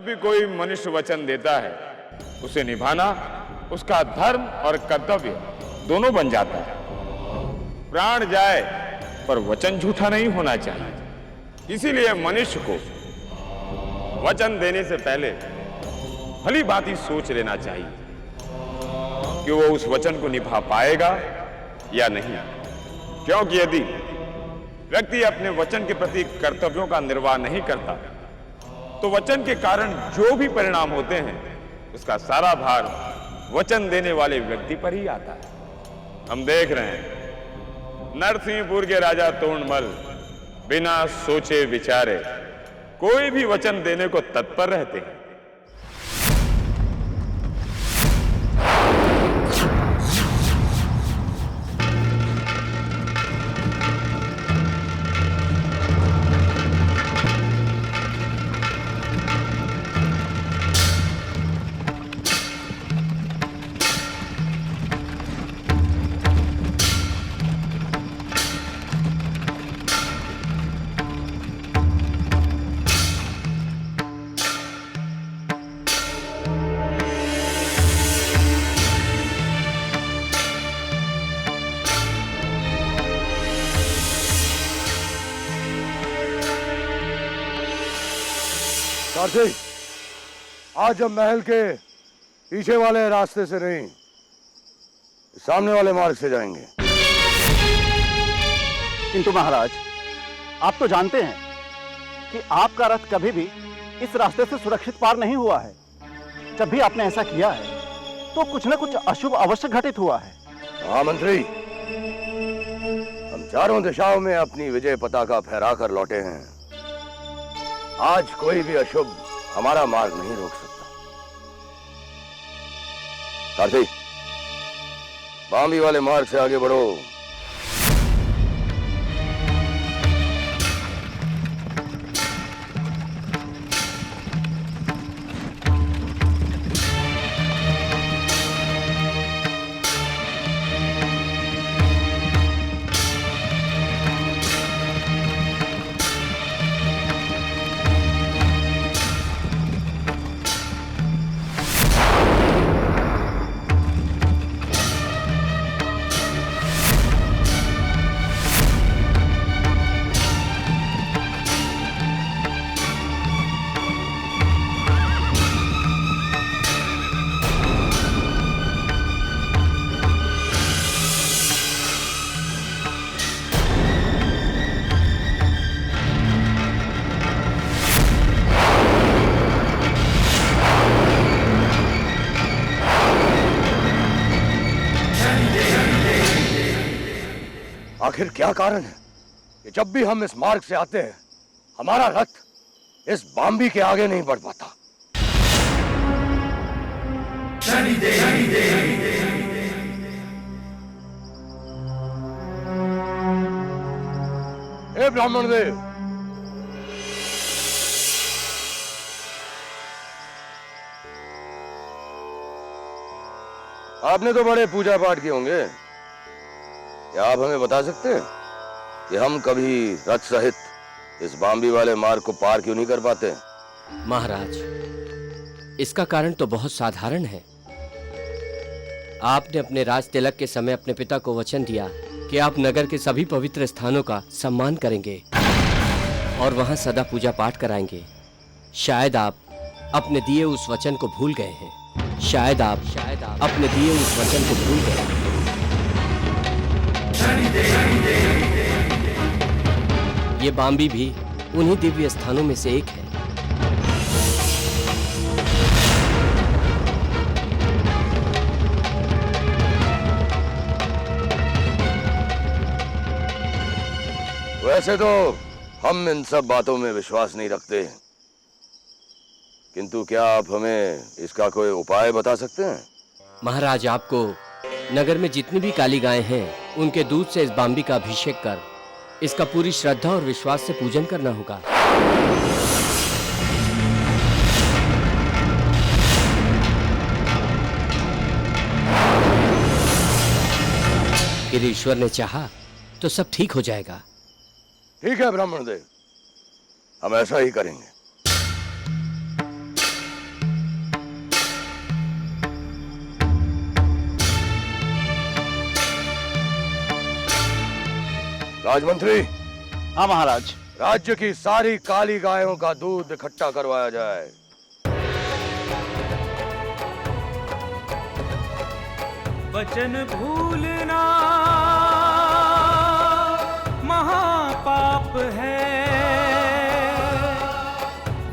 भी कोई मनुष्य वचन देता है, उसे निभाना उसका धर्म और कर्तव्य दोनों बन जाता है। प्राण जाए पर वचन झूठा नहीं होना चाहिए। इसीलिए मनुष्य को वचन देने से पहले भली भांति सोच लेना चाहिए कि वो उस वचन को निभा पाएगा या नहीं। क्योंकि यदि व्यक्ति अपने वचन के प्रति कर्तव्यों का निर्वाह नहीं करता तो वचन के कारण जो भी परिणाम होते हैं उसका सारा भार वचन देने वाले व्यक्ति पर ही आता है। हम देख रहे हैं नरसिंहपुर के राजा तोड़मल बिना सोचे विचारे कोई भी वचन देने को तत्पर रहते हैं। सारथी, आज हम महल के पीछे वाले रास्ते से नहीं, सामने वाले मार्ग से जाएंगे। किंतु महाराज, आप तो जानते हैं कि आपका रथ कभी भी इस रास्ते से सुरक्षित पार नहीं हुआ है। जब भी आपने ऐसा किया है तो कुछ न कुछ अशुभ अवश्य घटित हुआ है। हाँ मंत्री, हम चारों दिशाओं में अपनी विजय पताका फहरा कर लौटे हैं। आज कोई भी अशुभ हमारा मार्ग नहीं रोक सकता। सारथी, बांबी वाले मार्ग से आगे बढ़ो। आखिर क्या कारण है कि जब भी हम इस मार्ग से आते हैं हमारा रथ इस बांबी के आगे नहीं बढ़ पाता? हे ब्राह्मण देव, आपने तो बड़े पूजा पाठ किए होंगे। क्या आप हमें बता सकते हैं कि हम कभी रथ सहित इस बांबी वाले मार्ग को पार क्यों नहीं कर पाते? महाराज, इसका कारण तो बहुत साधारण है। आपने अपने राज तिलक के समय अपने पिता को वचन दिया कि आप नगर के सभी पवित्र स्थानों का सम्मान करेंगे और वहां सदा पूजा पाठ कराएंगे। शायद आप अपने दिए उस वचन को भूल गए हैं। शायद आप अपने दिए उस वचन को भूल गए हैं। ये बांबी भी उन्हीं दिव्य स्थानों में से एक है। वैसे तो हम इन सब बातों में विश्वास नहीं रखते, किंतु क्या आप हमें इसका कोई उपाय बता सकते हैं? महाराज, आपको नगर में जितनी भी काली गायें हैं उनके दूध से इस बांबी का अभिषेक कर इसका पूरी श्रद्धा और विश्वास से पूजन करना होगा। यदि ईश्वर ने चाहा तो सब ठीक हो जाएगा। ठीक है ब्राह्मण देव, हम ऐसा ही करेंगे। राजमंत्री, हाँ महाराज। राज्य की सारी काली गायों का दूध इकट्ठा करवाया जाए। वचन भूलना महापाप है,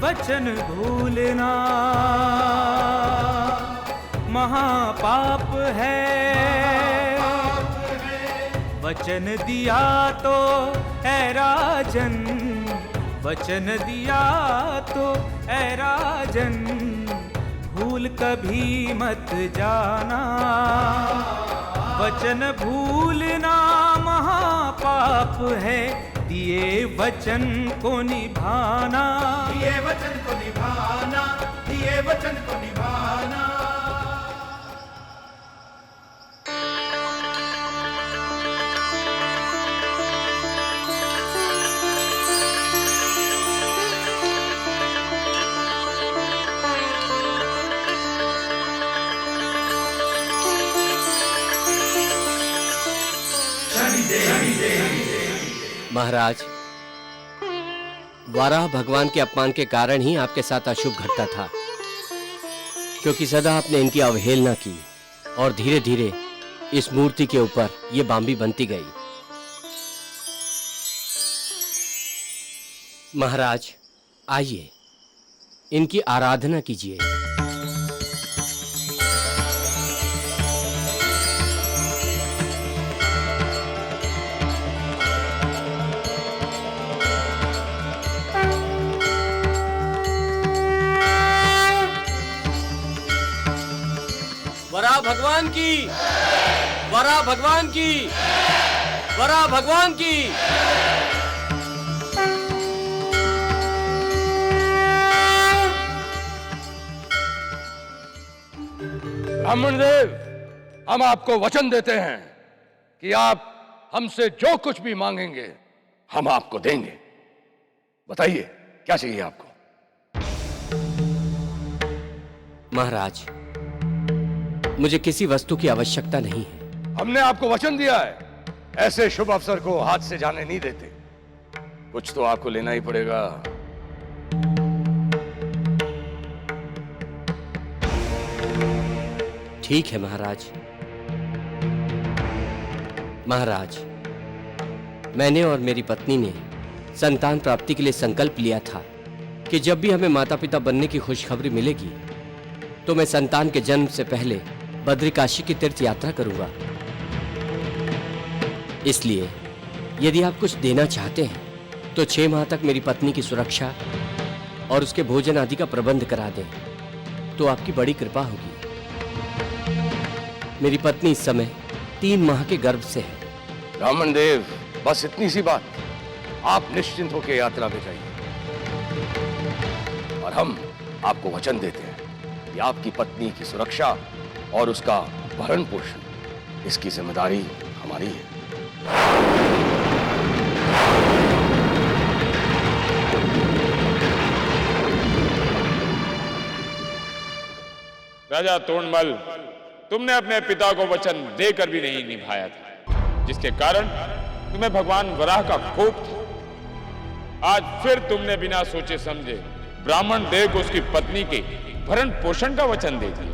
वचन भूलना महापाप है। वचन दिया तो है राजन, वचन दिया तो है राजन, भूल कभी मत जाना। वचन भूलना महापाप है, दिए वचन को निभाना, दिए वचन को निभाना, दिए वचन को निभाना। महाराज, वाराह भगवान के अपमान के कारण ही आपके साथ अशुभ घटता था, क्योंकि सदा आपने इनकी अवहेलना की और धीरे धीरे इस मूर्ति के ऊपर ये बांबी बनती गई। महाराज, आइए इनकी आराधना कीजिए। वराह भगवान की, वराह भगवान की, वराह भगवान की। ब्राह्मण देव, हम आपको वचन देते हैं कि आप हमसे जो कुछ भी मांगेंगे हम आपको देंगे। बताइए क्या चाहिए आपको? महाराज, मुझे किसी वस्तु की आवश्यकता नहीं है। हमने आपको वचन दिया है, ऐसे शुभ अवसर को हाथ से जाने नहीं देते। कुछ तो आपको लेना ही पड़ेगा। ठीक है महाराज। महाराज, मैंने और मेरी पत्नी ने संतान प्राप्ति के लिए संकल्प लिया था कि जब भी हमें माता पिता बनने की खुशखबरी मिलेगी तो मैं संतान के जन्म से पहले बद्रिकाशी की तीर्थ यात्रा करूंगा। इसलिए यदि आप कुछ देना चाहते हैं तो 6 माह तक मेरी पत्नी की सुरक्षा और उसके भोजन आदि का प्रबंध करा दें तो आपकी बड़ी कृपा होगी। मेरी पत्नी इस समय 3 माह के गर्भ से है। ब्राह्मण देव, बस इतनी सी बात। आप निश्चिंत होकर यात्रा में जाइए और हम आपको वचन देते हैं कि आपकी पत्नी की सुरक्षा और उसका भरण पोषण, इसकी जिम्मेदारी हमारी है। राजा तोड़मल, तुमने अपने पिता को वचन देकर भी नहीं निभाया था, जिसके कारण तुम्हें भगवान वराह का कोप था। आज फिर तुमने बिना सोचे समझे ब्राह्मण देव को उसकी पत्नी के भरण पोषण का वचन दे दिया।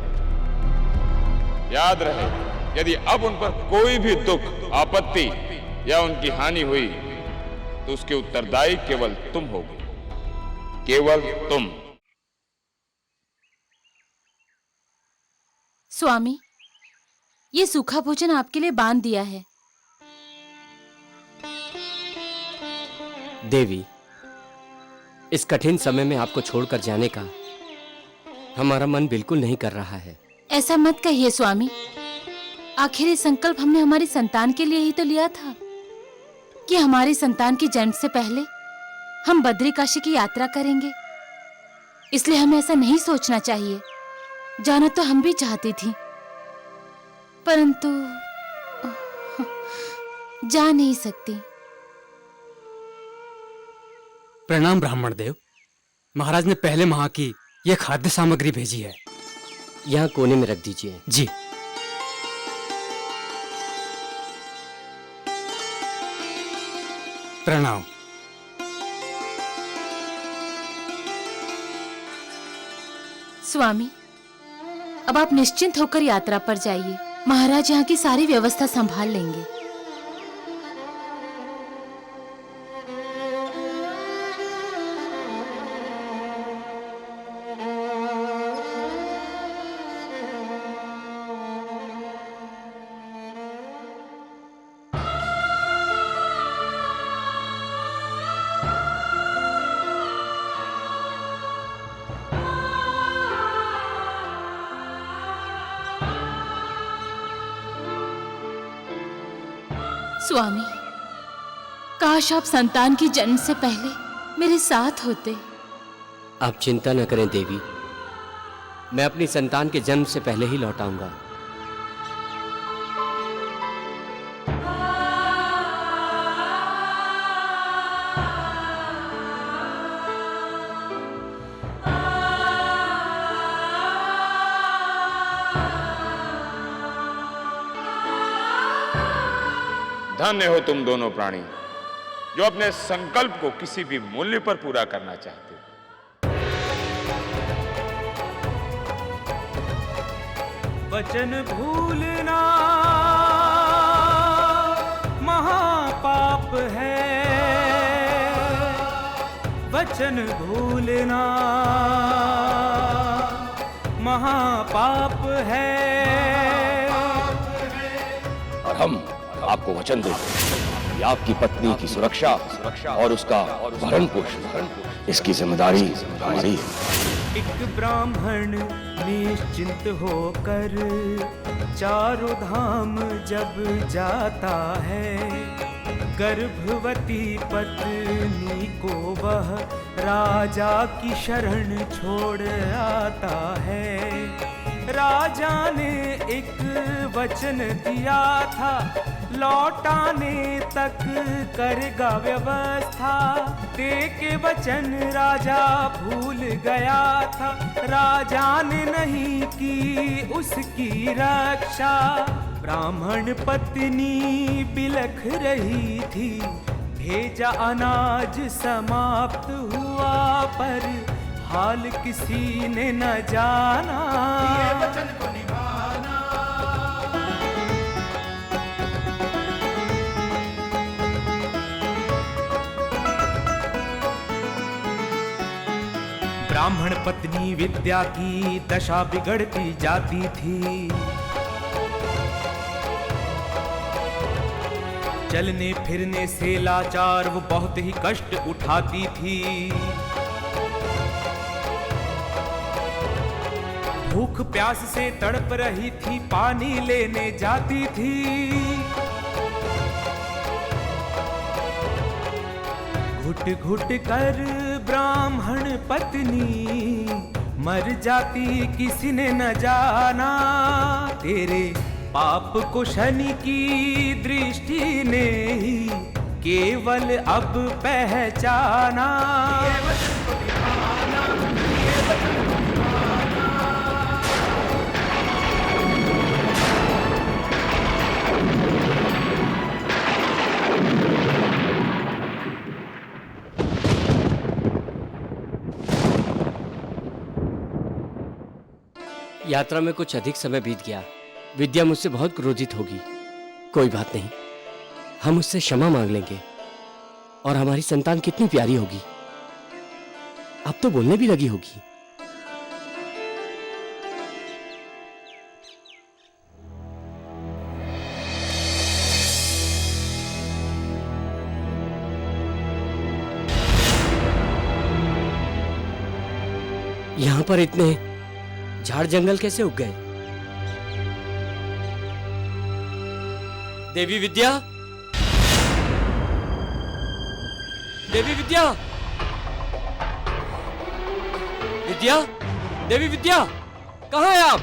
याद रहे, यदि अब उन पर कोई भी दुख, आपत्ति या उनकी हानि हुई तो उसके उत्तरदायी केवल तुम होगे, केवल तुम। स्वामी, ये सूखा भोजन आपके लिए बांध दिया है। देवी, इस कठिन समय में आपको छोड़कर जाने का हमारा मन बिल्कुल नहीं कर रहा है। ऐसा मत कहिए स्वामी, आखिर ये संकल्प हमने हमारी संतान के लिए ही तो लिया था कि हमारी संतान के जन्म से पहले हम बद्रिकाशी की यात्रा करेंगे। इसलिए हमें ऐसा नहीं सोचना चाहिए। जाना तो हम भी चाहती थी, परंतु जा नहीं सकती। प्रणाम ब्राह्मण देव। महाराज ने पहले माह की यह खाद्य सामग्री भेजी है। यहाँ कोने में रख दीजिए। जी। प्रणाम। स्वामी, अब आप निश्चिंत होकर यात्रा पर जाइए। महाराज यहाँ की सारी व्यवस्था संभाल लेंगे। स्वामी, काश आप संतान की जन्म से पहले मेरे साथ होते। आप चिंता न करें देवी, मैं अपनी संतान के जन्म से पहले ही लौट आऊंगा। धन्य हो तुम दोनों प्राणी जो अपने संकल्प को किसी भी मूल्य पर पूरा करना चाहते हो। वचन भूलना महापाप है, वचन भूलना महापाप है। और हम आपको वचन देते हैं कि आपकी पत्नी की सुरक्षा और उसका भरण पोषण, इसकी जिम्मेदारी हमारी है। एक ब्राह्मण निश्चिंत होकर चारों धाम जब जाता है, गर्भवती पत्नी को वह राजा की शरण छोड़ आता है। राजा ने एक वचन दिया था, लौटाने तक करेगा व्यवस्था। दे के वचन राजा भूल गया था, राजा ने नहीं की उसकी रक्षा। ब्राह्मण पत्नी बिलख रही थी, भेजा अनाज समाप्त हुआ, पर हाल किसी ने न जाना। ये वचन को निभाना। ब्राह्मण पत्नी विद्या की दशा बिगड़ती जाती थी। चलने फिरने से लाचार वो बहुत ही कष्ट उठाती थी। भूख प्यास से तड़प रही थी, पानी लेने जाती थी। घुट घुट कर ब्राह्मण पत्नी मर जाती, किसी ने न जाना। तेरे पाप को शनि की दृष्टि ने ही केवल अब पहचाना। यात्रा में कुछ अधिक समय बीत गया। विद्या मुझसे बहुत क्रोधित होगी। कोई बात नहीं, हम उससे क्षमा मांग लेंगे। और हमारी संतान कितनी प्यारी होगी, अब तो बोलने भी लगी होगी। यहां पर इतने झाड़ जंगल कैसे उग गए? देवी विद्या, देवी विद्या, विद्या, देवी विद्या, कहाँ है आप?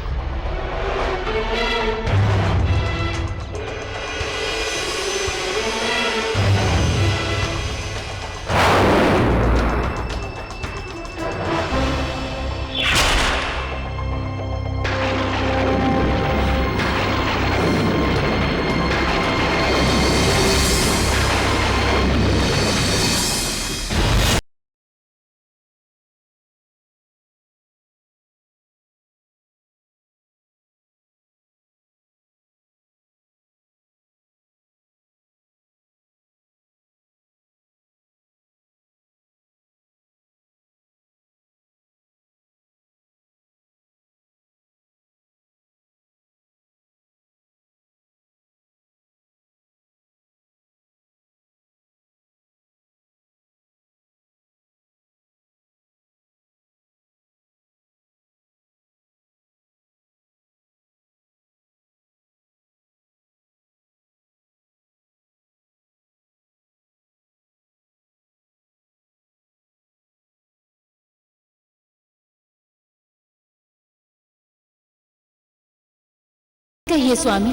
कहिए स्वामी,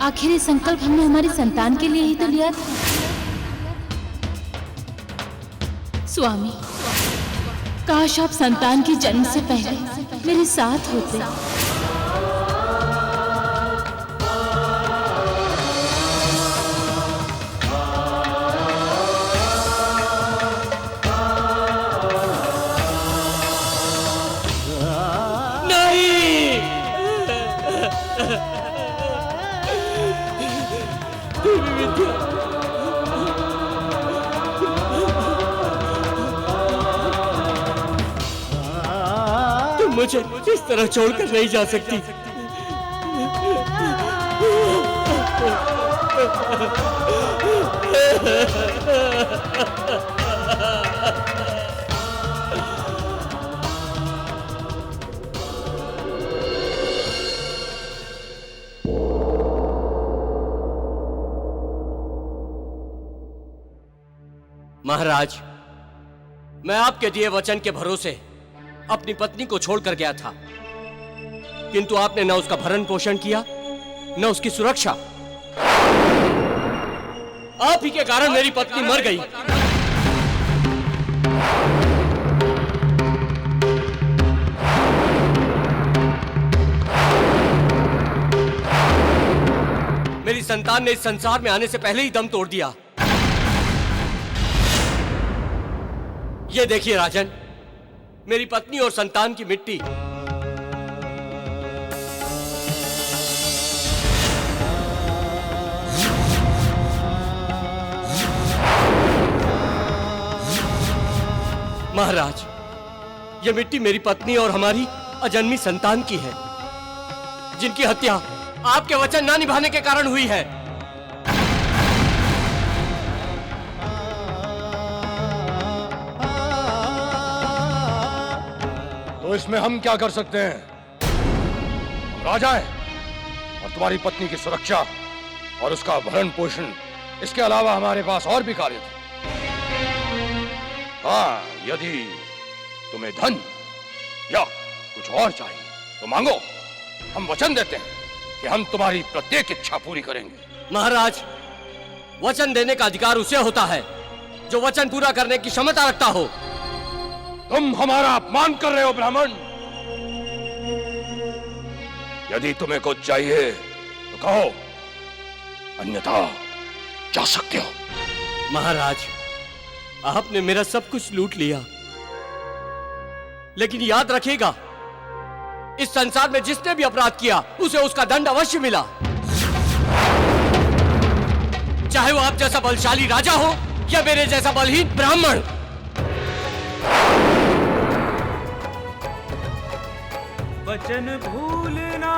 आखिर ये संकल्प हमने हमारी संतान के लिए ही तो लिया था। स्वामी, काश आप संतान के जन्म से पहले मेरे साथ होते। मुझे इस तरह छोड़कर नहीं जा सकती। महाराज, मैं आपके दिए वचन के भरोसे अपनी पत्नी को छोड़कर गया था, किंतु आपने न उसका भरण पोषण किया, न उसकी सुरक्षा। आप ही के कारण मेरी पत्नी मर गई। मेरी संतान ने इस संसार में आने से पहले ही दम तोड़ दिया। ये देखिए राजन, मेरी पत्नी और संतान की मिट्टी। महाराज, यह मिट्टी मेरी पत्नी और हमारी अजन्मी संतान की है, जिनकी हत्या आपके वचन ना निभाने के कारण हुई है। तो इसमें हम क्या कर सकते हैं? हम राजा हैं और तुम्हारी पत्नी की सुरक्षा और उसका भरण पोषण, इसके अलावा हमारे पास और भी कार्य थे। हाँ, यदि तुम्हें धन या कुछ और चाहिए तो मांगो, हम वचन देते हैं कि हम तुम्हारी प्रत्येक इच्छा पूरी करेंगे। महाराज, वचन देने का अधिकार उसे होता है जो वचन पूरा करने की क्षमता रखता हो। तुम हमारा अपमान कर रहे हो ब्राह्मण। यदि तुम्हें कुछ चाहिए तो कहो, अन्यथा जा सकते हो। महाराज, आपने मेरा सब कुछ लूट लिया, लेकिन याद रखिएगा, इस संसार में जिसने भी अपराध किया उसे उसका दंड अवश्य मिला, चाहे वो आप जैसा बलशाली राजा हो या मेरे जैसा बलहीन ब्राह्मण। वचन भूलना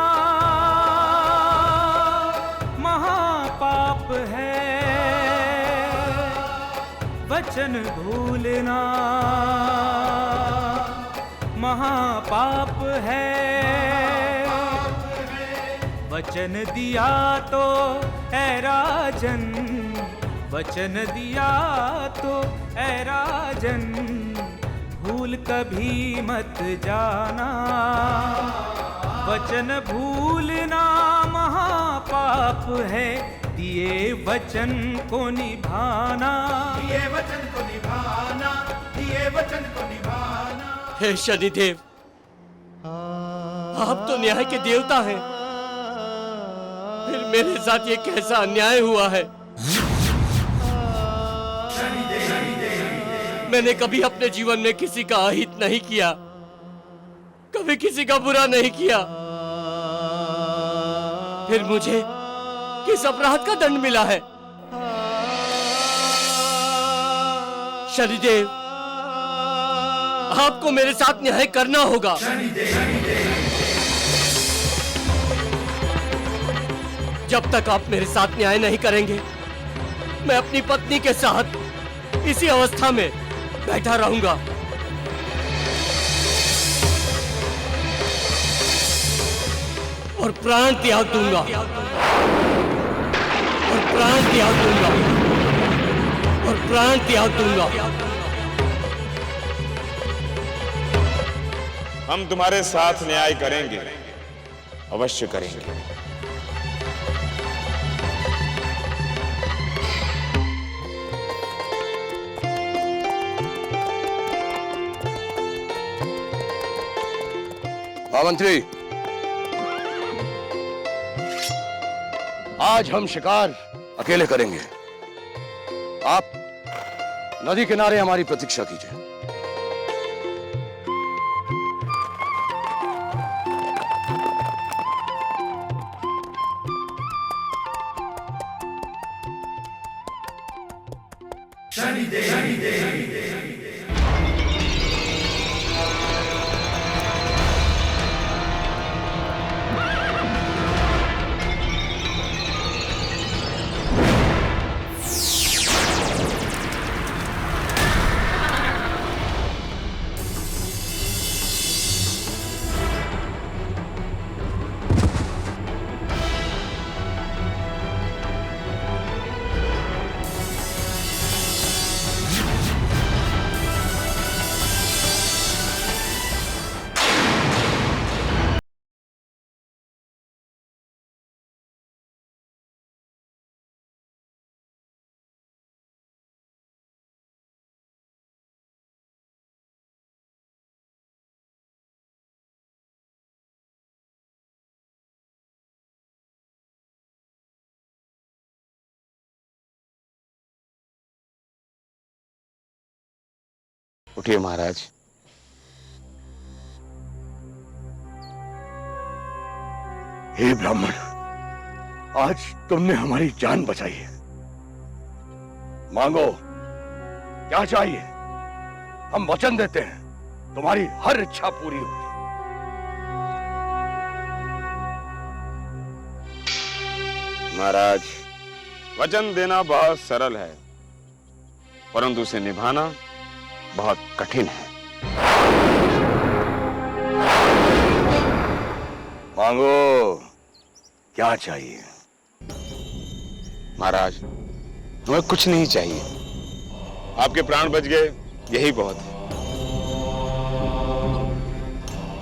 महापाप है, वचन भूलना महापाप है। वचन दिया तो ऐ राजन, वचन दिया तो ऐ राजन, भूल कभी मत जाना। वचन भूलना महापाप है, दिए वचन को निभाना, दिए वचन को निभाना, दिए वचन को निभाना। हे शनिदेव, आप तो न्याय के देवता हैं, फिर मेरे साथ ये कैसा अन्याय हुआ है? मैंने कभी अपने जीवन में किसी का अहित नहीं किया, कभी किसी का बुरा नहीं किया, फिर मुझे किस अपराध का दंड मिला है? शनिदेव, आपको मेरे साथ न्याय करना होगा। जब तक आप मेरे साथ न्याय नहीं करेंगे, मैं अपनी पत्नी के साथ इसी अवस्था में बैठा रहूंगा। और प्राण त्याग दूंगा, और प्राण त्याग दूंगा, और प्राण त्याग दूंगा। हम तुम्हारे साथ न्याय करेंगे, अवश्य करेंगे। महामंत्री, आज हम शिकार अकेले करेंगे। आप नदी किनारे हमारी प्रतीक्षा कीजिए। उठिए महाराज। हे ब्राह्मण, आज तुमने हमारी जान बचाई है। मांगो, क्या चाहिए? हम वचन देते हैं, तुम्हारी हर इच्छा पूरी होगी। महाराज, वचन देना बहुत सरल है, परंतु उसे निभाना बहुत कठिन है। मांगो, क्या चाहिए? महाराज, हमें कुछ नहीं चाहिए, आपके प्राण बच गए, यही बहुत है।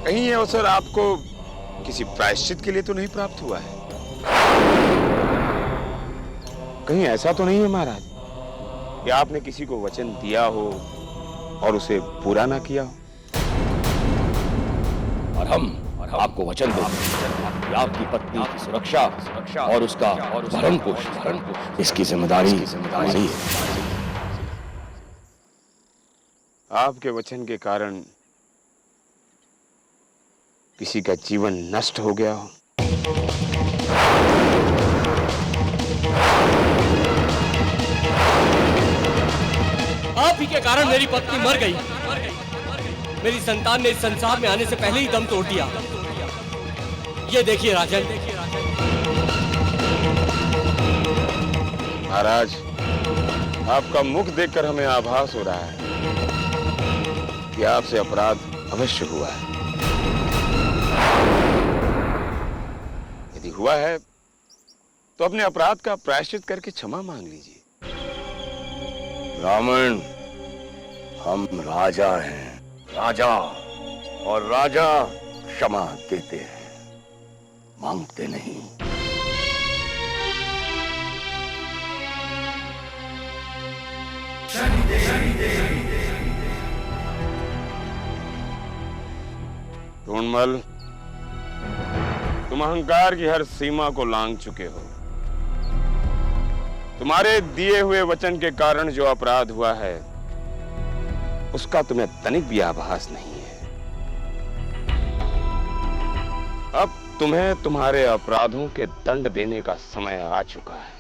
कहीं ये अवसर आपको किसी प्रायश्चित के लिए तो नहीं प्राप्त हुआ है? कहीं ऐसा तो नहीं है महाराज कि आपने किसी को वचन दिया हो और उसे पूरा ना किया हो? और हम आपको वचन देते हैं कि आपकी पत्नी की सुरक्षा और उसका भरण पोषण, इसकी जिम्मेदारी हमारी है। आपके वचन के कारण किसी का जीवन नष्ट हो गया हो? आप ही के कारण मेरी पत्नी मर गई। मेरी संतान ने इस संसार में आने से पहले ही दम तोड़ दिया। ये देखिए राजन। महाराज, आपका मुख देखकर हमें आभास हो रहा है कि आपसे अपराध अवश्य हुआ है। यदि हुआ है तो अपने अपराध का प्रायश्चित करके क्षमा मांग लीजिए। ब्राह्मण, हम राजा हैं, राजा, और राजा क्षमा देते हैं, मांगते नहीं। टूणमल, तुम अहंकार की हर सीमा को लांघ चुके हो। तुम्हारे दिए हुए वचन के कारण जो अपराध हुआ है उसका तुम्हें तनिक भी आभास नहीं है। अब तुम्हें तुम्हारे अपराधों के दंड देने का समय आ चुका है।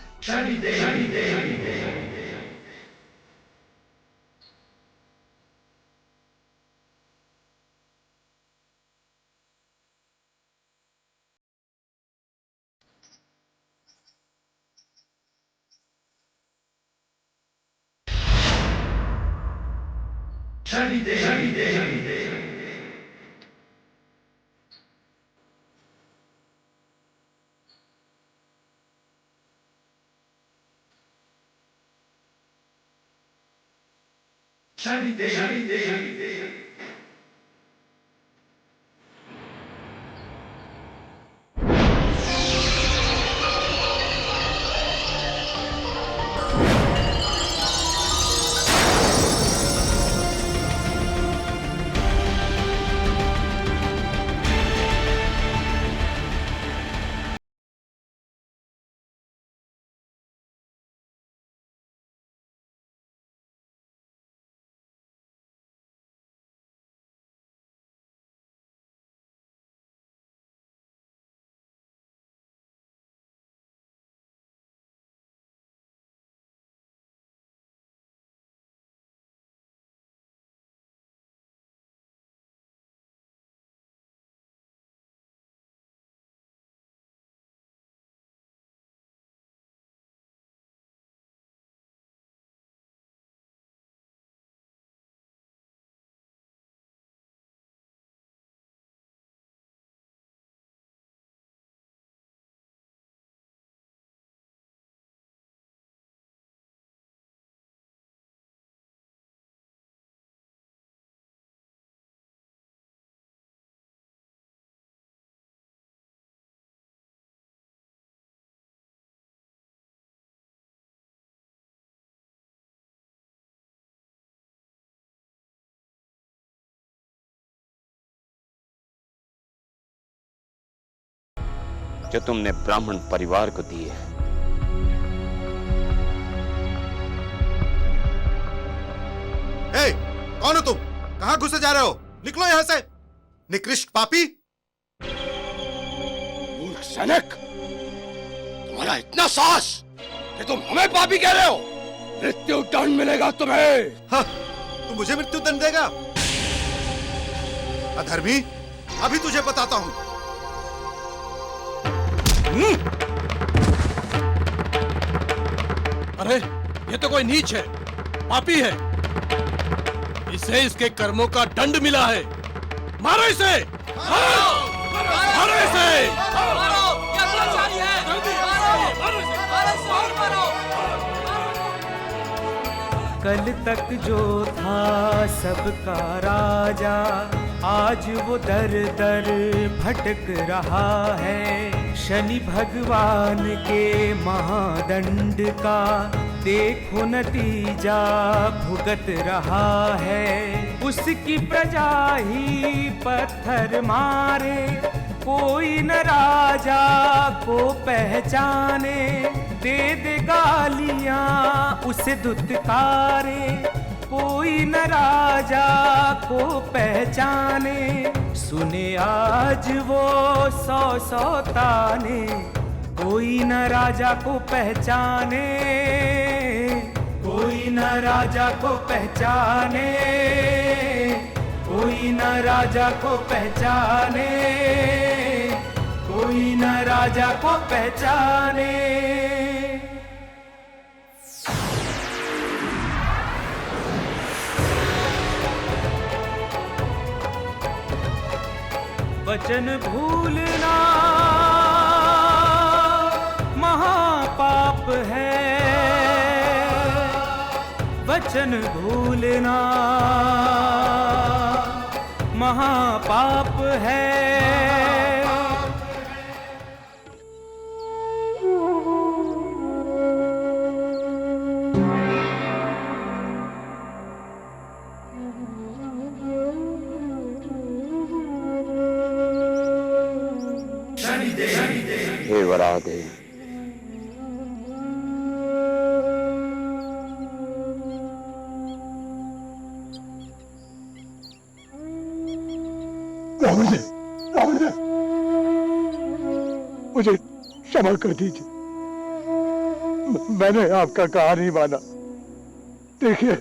जो तुमने ब्राह्मण परिवार को दिए हैं। हे, कौन हो तुम? कहां घुसे जा रहे हो? निकलो यहां से, निकृष्ट पापी। मूर्ख सैनिक, तुम्हारा इतना साहस कि तुम हमें पापी कह रहे हो? मृत्यु दंड मिलेगा तुम्हें। हाँ, तू मुझे मृत्यु दंड देगा? अधर्मी, अभी तुझे बताता हूं। अरे ये तो कोई नीच है, पापी है। इसे इसके कर्मों का दंड मिला है। मारो इसे, मारो इसे। कल तक जो था सबका राजा, आज वो दर दर भटक रहा है। शनि भगवान के महादंड का देखो नतीजा भुगत रहा है। उसकी प्रजा ही पत्थर मारे, कोई न राजा को पहचाने। दे दे गालियां उसे दुत्कारे, कोई न राजा को पहचाने। सुने आज वो सौ सौ ताने, कोई न राजा को पहचाने। कोई न राजा को पहचाने, कोई न राजा को पहचाने, कोई न राजा को पहचाने। वचन भूलना महापाप है, वचन भूलना महापाप है। हे वरादेव, मुझे क्षमा कर दीजिए, मैंने आपका कहा नहीं माना। देखिए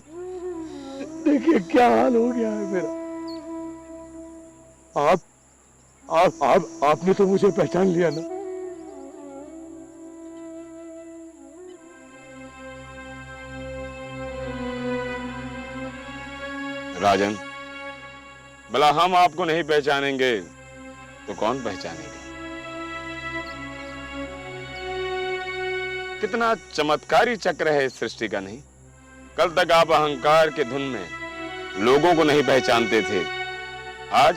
देखिए क्या हाल हो गया है मेरा। आपने तो मुझे पहचान लिया ना? राजन, भला हम आपको नहीं पहचानेंगे तो कौन पहचानेगा? कितना चमत्कारी चक्र है इस सृष्टि का, नहीं? कल तक आप अहंकार के धुन में लोगों को नहीं पहचानते थे, आज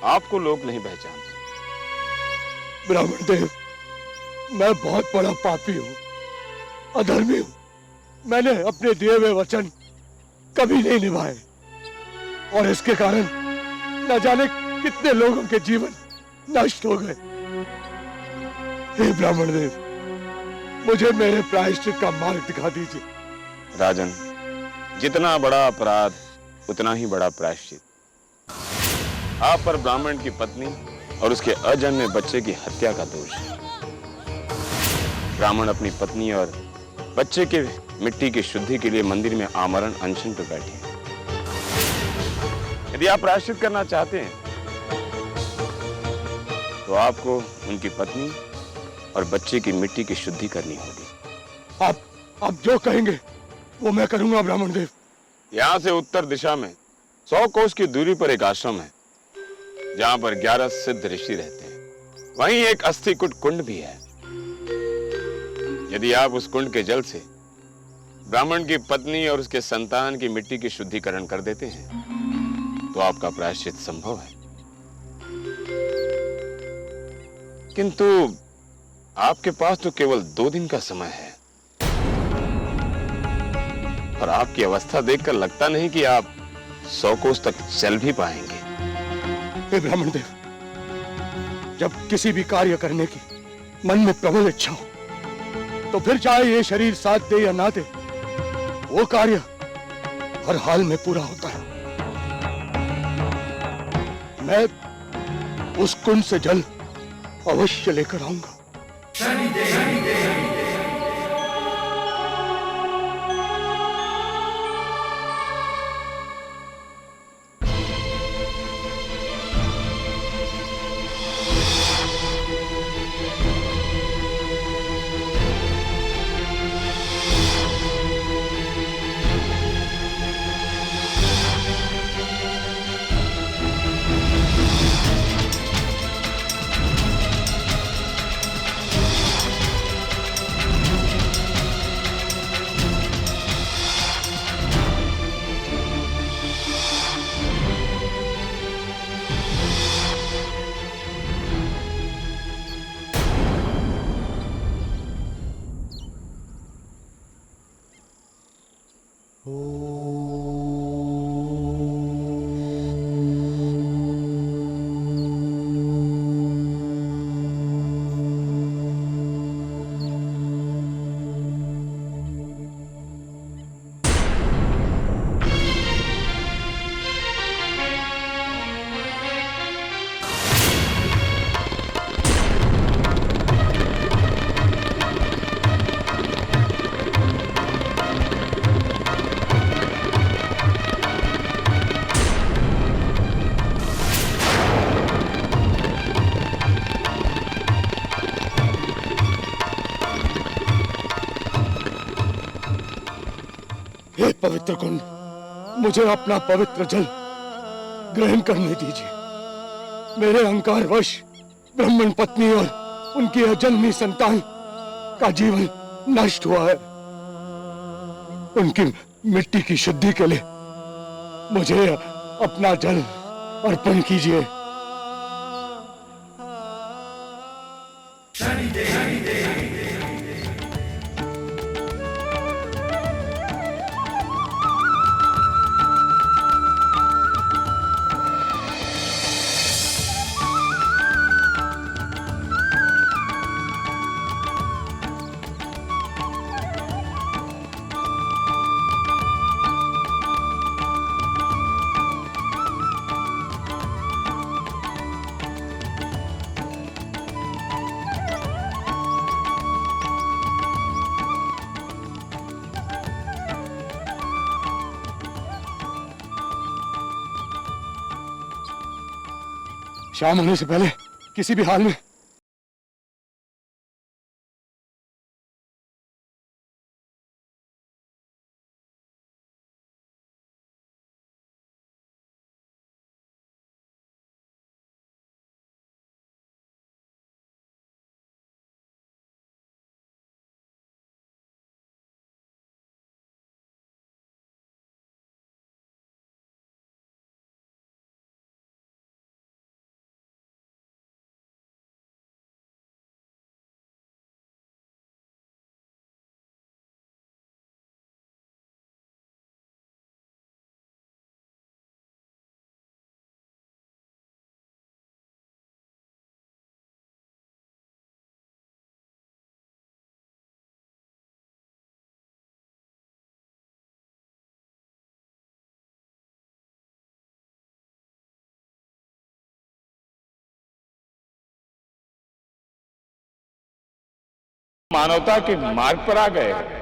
आपको लोग नहीं पहचानते। ब्राह्मण देव, मैं बहुत बड़ा पापी हूं, अधर्मी हूं। मैंने अपने दिए हुए वचन कभी नहीं निभाए और इसके कारण न जाने कितने लोगों के जीवन नष्ट हो गए। हे ब्राह्मण देव, मुझे मेरे प्रायश्चित का मार्ग दिखा दीजिए। राजन, जितना बड़ा अपराध उतना ही बड़ा प्रायश्चित। आप पर ब्राह्मण की पत्नी और उसके अजन्मे बच्चे की हत्या का दोष है। ब्राह्मण अपनी पत्नी और बच्चे के मिट्टी की शुद्धि के लिए मंदिर में आमरण अनशन पर बैठे हैं। यदि आप प्रायश्चित करना चाहते हैं तो आपको उनकी पत्नी और बच्चे की मिट्टी की शुद्धि करनी होगी। आप जो कहेंगे वो मैं करूंगा ब्राह्मण देव। यहां से उत्तर दिशा में 100 कोस की दूरी पर एक आश्रम है जहां पर 11 सिद्ध ऋषि रहते हैं। वहीं एक अस्थिकूट कुंड भी है। यदि आप उस कुंड के जल से ब्राह्मण की पत्नी और उसके संतान की मिट्टी की शुद्धिकरण कर देते हैं तो आपका प्रायश्चित संभव है। किंतु आपके पास तो केवल 2 दिन का समय है और आपकी अवस्था देखकर लगता नहीं कि आप 100 कोस तक चल भी पाएंगे। हे ब्राह्मण देव, जब किसी भी कार्य करने की मन में प्रबल इच्छा हो तो फिर चाहे ये शरीर साथ दे या ना दे, वो कार्य हर हाल में पूरा होता है। मैं उस कुंड से जल अवश्य लेकर आऊंगा। हे पवित्र कुंड, मुझे अपना पवित्र जल ग्रहण करने दीजिए। मेरे अहंकारवश ब्राह्मण पत्नी और उनकी अजन्मी संतान का जीवन नष्ट हुआ है। उनकी मिट्टी की शुद्धि के लिए मुझे अपना जल अर्पण कीजिए। शाम होने से पहले किसी भी हाल में मानवता के मार्ग पर आ गए।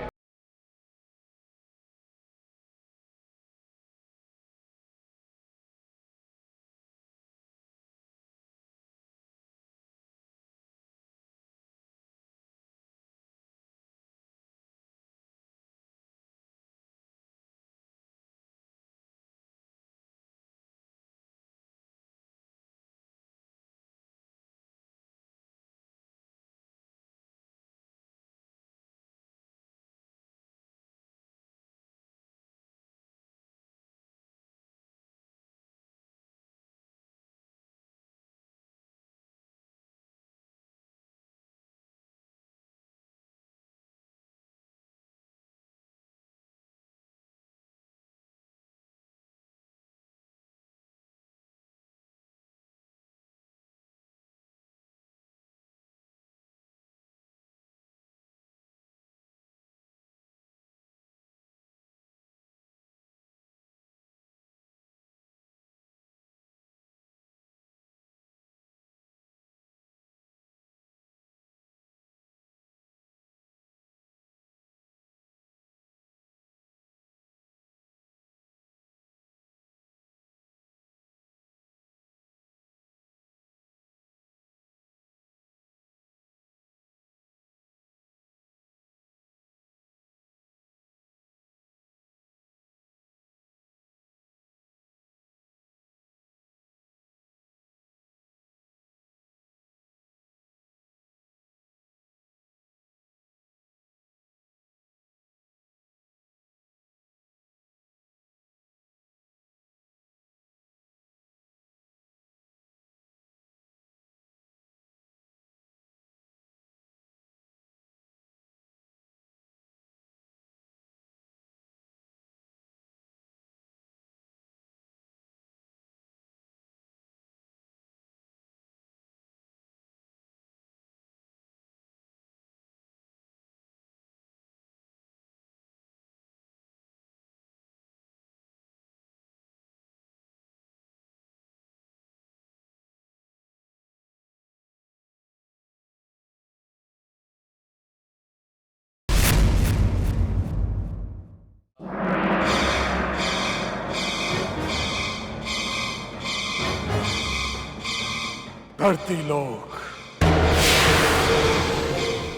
धरती लोक,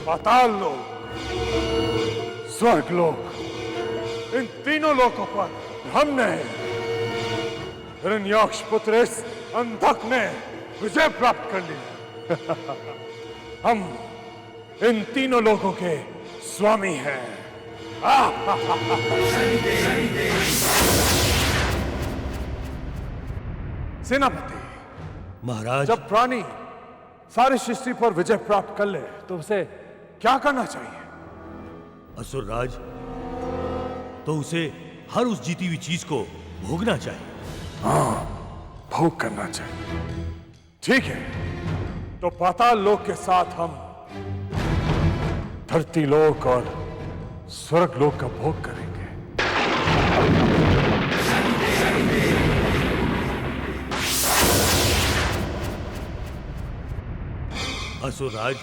पाताल लोक, स्वर्ग लोक, इन तीनों लोकों पर हमने हिरण्याक्ष पुत्र इस अंधक ने विजय प्राप्त कर ली। हम इन तीनों लोगों के स्वामी हैं। सेनापति महाराज, जब प्राणी सारी सृष्टि पर विजय प्राप्त कर ले तो उसे क्या करना चाहिए? असुरराज, तो उसे हर उस जीती हुई चीज को भोगना चाहिए। हाँ, भोग करना चाहिए। ठीक है, तो पाताल लोक के साथ हम धरती लोक और स्वर्ग लोक का भोग करेंगे। असुरराज,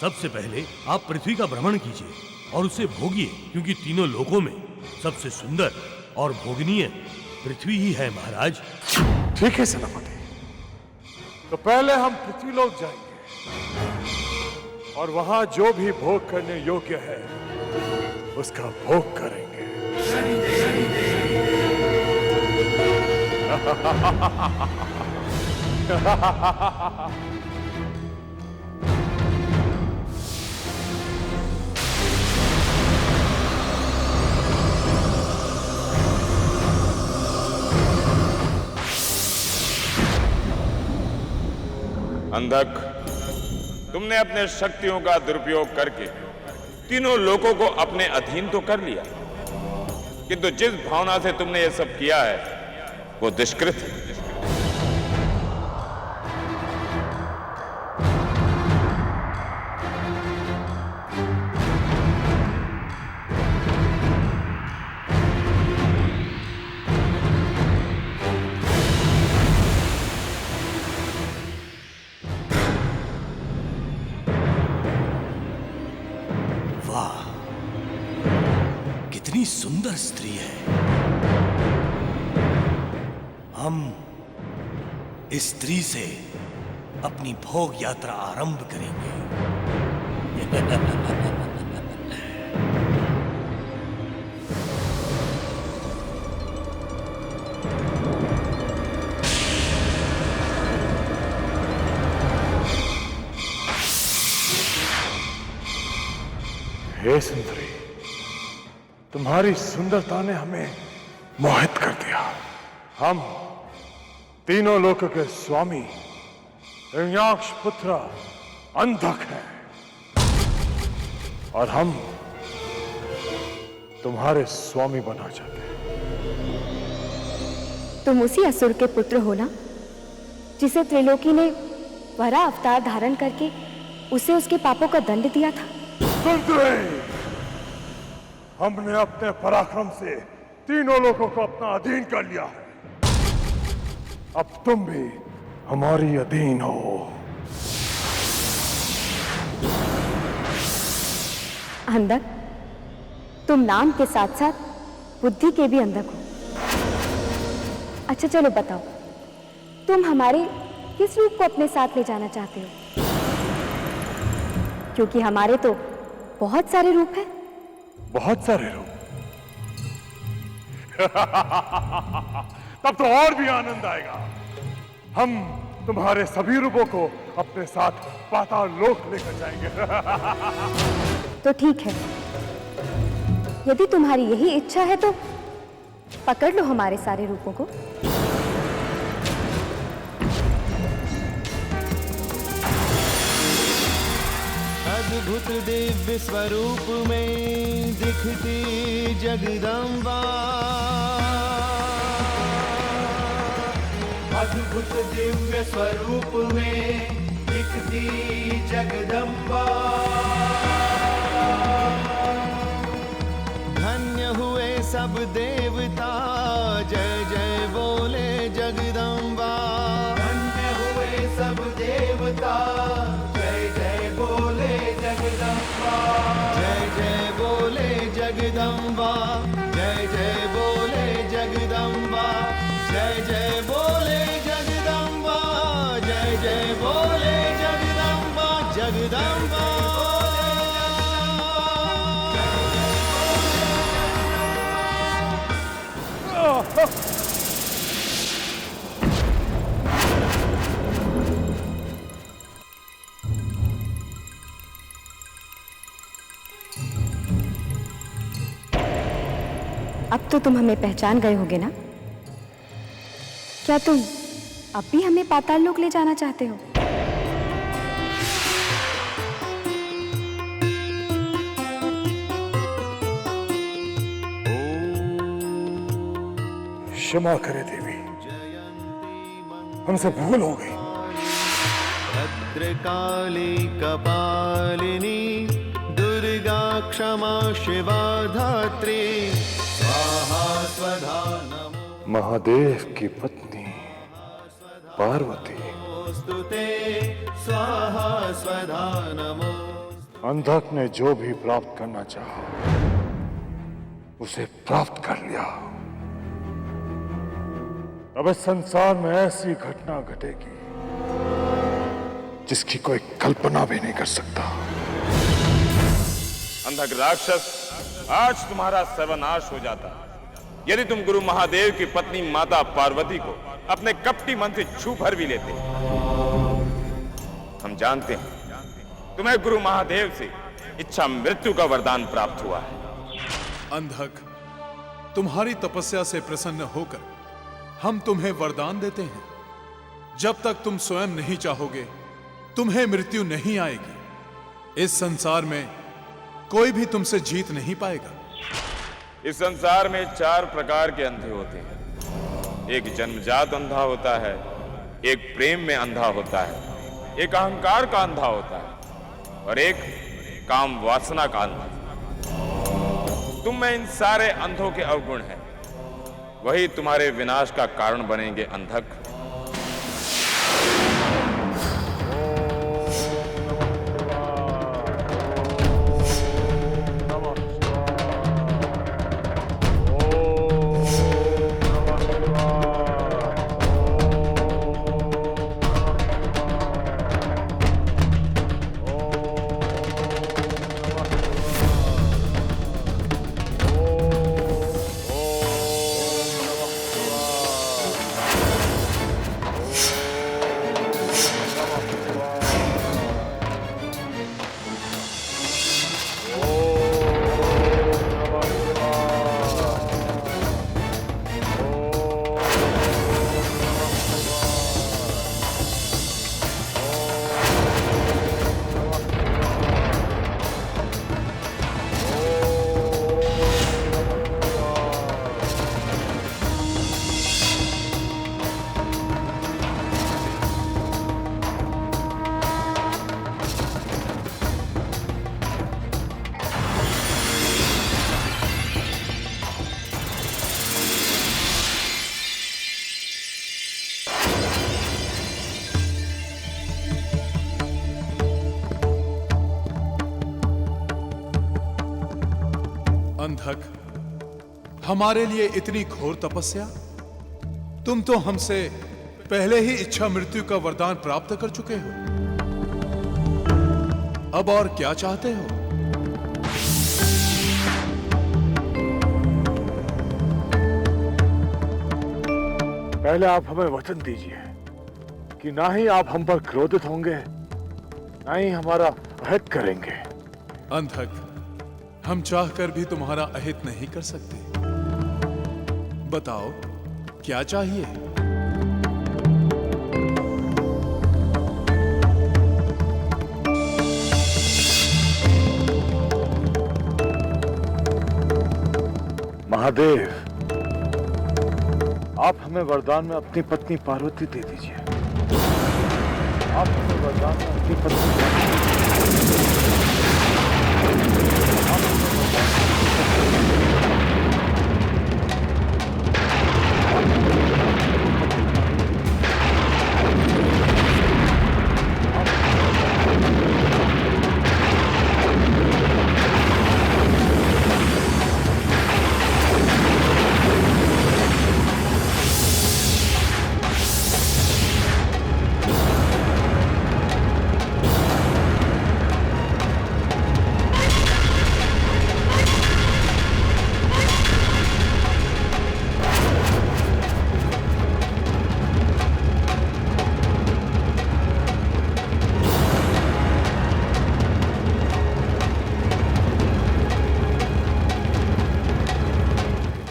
सबसे पहले आप पृथ्वी का भ्रमण कीजिए और उसे भोगिए, क्योंकि तीनों लोकों में सबसे सुंदर और भोगनीय पृथ्वी ही है महाराज। ठीक है सेनापति, तो पहले हम पृथ्वी लोक जाएंगे और वहां जो भी भोग करने योग्य है उसका भोग करेंगे। अंधक, तुमने अपने शक्तियों का दुरुपयोग करके तीनों लोगों को अपने अधीन तो कर लिया, किंतु जिस भावना से तुमने ये सब किया है वो दुष्कृत है। कितनी सुंदर स्त्री है। हम इस स्त्री से अपनी भोग यात्रा आरंभ करेंगे। हे सुंदरी, तुम्हारी सुंदरता ने हमें मोहित कर दिया। हम तीनों लोकों के स्वामी हिरण्याक्ष पुत्र अंधक हैं और हम तुम्हारे स्वामी बनना चाहते हैं। तुम उसी असुर के पुत्र हो ना, जिसे त्रिलोकी ने वरा अवतार धारण करके उसे उसके पापों का दंड दिया था। सुंदरी, हमने अपने पराक्रम से तीनों लोगों को अपना अधीन कर लिया है। अब तुम भी हमारी अधीन हो। अंधक, तुम नाम के साथ साथ बुद्धि के भी अंधक हो। अच्छा चलो बताओ, तुम हमारे किस रूप को अपने साथ ले जाना चाहते हो? क्योंकि हमारे तो बहुत सारे रूप हैं। बहुत सारे रूप। तब तो और भी आनंद आएगा। हम तुम्हारे सभी रूपों को अपने साथ पाताल लोक लेकर जाएंगे। तो ठीक है, यदि तुम्हारी यही इच्छा है तो पकड़ लो हमारे सारे रूपों को। अद्भुत दिव्य स्वरूप में दिखती जगदम्बा, अद्भुत दिव्य स्वरूप में दिखती जगदम्बा। धन्य हुए सब देवता, जय जय बोले जगदम्बा। धन्य हुए सब देवता, जय जय बोले जगदम्बा। जय जय बोले जगदम्बा, जय जय बोले जगदम्बा, जय जय बोले जगदम्बा, जय जय बोले अब तो तुम हमें पहचान गए होगे ना? क्या तुम अब भी हमें पाताल लोक ले जाना चाहते हो? क्षमा करे देवी, हमसे भूल हो गई। भद्रकाली कपालिनी दुर्गा क्षमा शिवा धात्री स्वाहा स्वधा नमो। महादेव की पत्नी पार्वती, स्तुते स्वाहा स्वधा नमो। अंधक ने जो भी प्राप्त करना चाहा उसे प्राप्त कर लिया। अब इस संसार में ऐसी घटना घटेगी जिसकी कोई कल्पना भी नहीं कर सकता। अंधक राक्षस, आज तुम्हारा सर्वनाश हो जाता यदि तुम गुरु महादेव की पत्नी माता पार्वती को अपने कपटी मन से छू भर भी लेते। हम जानते हैं तुम्हें गुरु महादेव से इच्छा मृत्यु का वरदान प्राप्त हुआ है। अंधक, तुम्हारी तपस्या से प्रसन्न होकर हम तुम्हें वरदान देते हैं, जब तक तुम स्वयं नहीं चाहोगे तुम्हें मृत्यु नहीं आएगी। इस संसार में कोई भी तुमसे जीत नहीं पाएगा। इस संसार में 4 प्रकार के अंधे होते हैं। एक जन्मजात अंधा होता है, एक प्रेम में अंधा होता है, एक अहंकार का अंधा होता है और एक काम वासना का अंधा। तुम में इन सारे अंधों के अवगुण हैं, वही तुम्हारे विनाश का कारण बनेंगे अंधक। अंधक, हमारे लिए इतनी घोर तपस्या? तुम तो हमसे पहले ही इच्छा मृत्यु का वरदान प्राप्त कर चुके हो। अब और क्या चाहते हो? पहले आप हमें वचन दीजिए कि ना ही आप हम पर क्रोधित होंगे, ना ही हमारा अहित करेंगे। अंधक, हम चाहकर भी तुम्हारा अहित नहीं कर सकते। बताओ क्या चाहिए? महादेव, आप हमें वरदान में अपनी पत्नी पार्वती दे दीजिए। आप हमें वरदान में अपनी पत्नी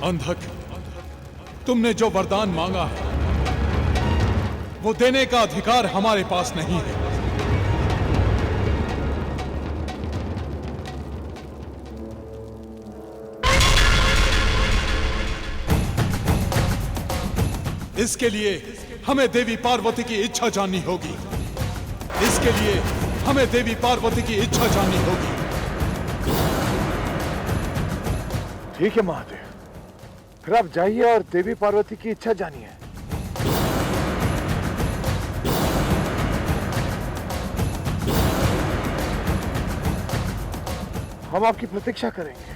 अंधक, तुमने जो वरदान मांगा है वो देने का अधिकार हमारे पास नहीं है। इसके लिए हमें देवी पार्वती की इच्छा जाननी होगी। इसके लिए हमें देवी पार्वती की इच्छा जाननी होगी। ठीक है महादेव, फिर आप जाइए और देवी पार्वती की इच्छा जानिए। हम आपकी प्रतीक्षा करेंगे।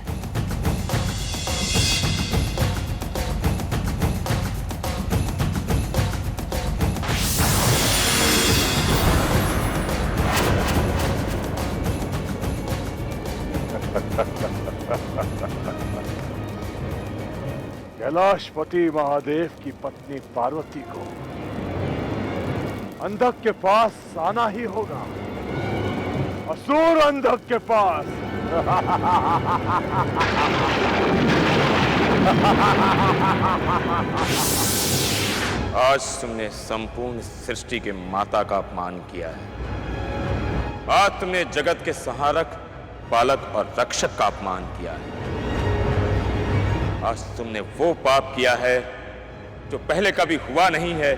कैलाशपति महादेव की पत्नी पार्वती को अंधक के पास आना ही होगा। असुर अंधक के पास। आज तुमने संपूर्ण सृष्टि के माता का अपमान किया है। आज तुमने जगत के संहारक, पालक और रक्षक का अपमान किया है। आज तुमने वो पाप किया है जो पहले कभी हुआ नहीं है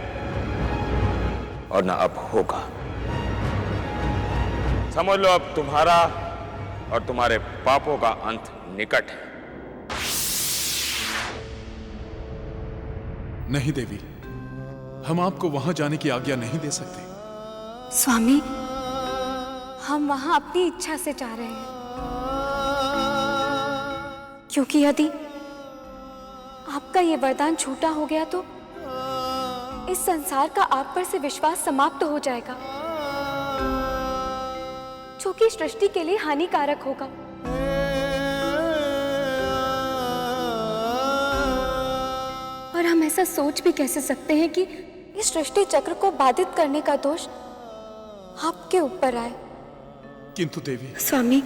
और ना अब होगा। समझ लो अब तुम्हारा और तुम्हारे पापों का अंत निकट है। नहीं देवी, हम आपको वहां जाने की आज्ञा नहीं दे सकते। स्वामी, हम वहां अपनी इच्छा से जा रहे हैं, क्योंकि यदि आपका ये वरदान झूठा हो गया तो इस संसार का आप पर से विश्वास समाप्त हो जाएगा, जो कि सृष्टि के लिए हानिकारक होगा। और हम ऐसा सोच भी कैसे सकते हैं कि इस सृष्टि चक्र को बाधित करने का दोष आपके ऊपर आए। किंतु देवी। स्वामी,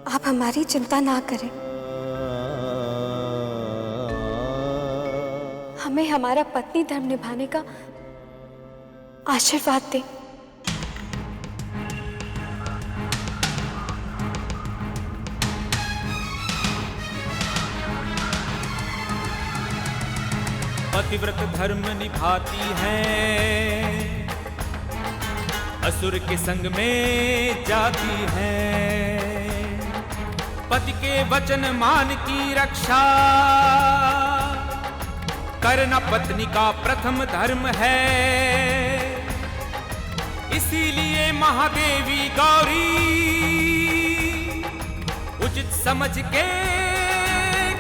आप हमारी चिंता ना करें। हमें हमारा पत्नी धर्म निभाने का आशीर्वाद दें। पतिव्रत धर्म निभाती हैं, असुर के संग में जाती हैं। पति के वचन मान की रक्षा करना पत्नी का प्रथम धर्म है। इसीलिए महादेवी गौरी उचित समझ के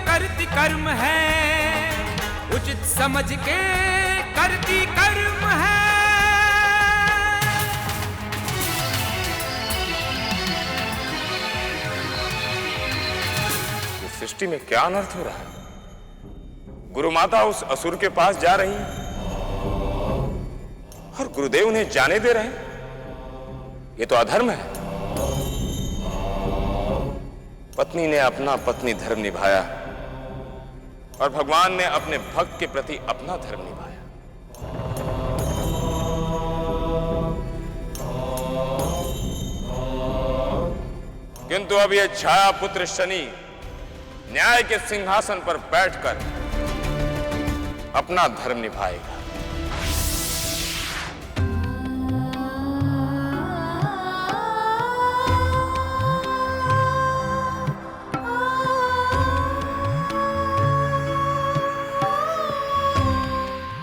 करती कर्म है, उचित समझ के करती कर्म है। इस सृष्टि में क्या अनर्थ हो रहा है? गुरु माता उस असुर के पास जा रही और गुरुदेव उन्हें जाने दे रहे हैं। ये तो अधर्म है। पत्नी ने अपना पत्नी धर्म निभाया और भगवान ने अपने भक्त के प्रति अपना धर्म निभाया। किंतु अब यह छाया पुत्र शनि न्याय के सिंहासन पर बैठकर अपना धर्म निभाएगा।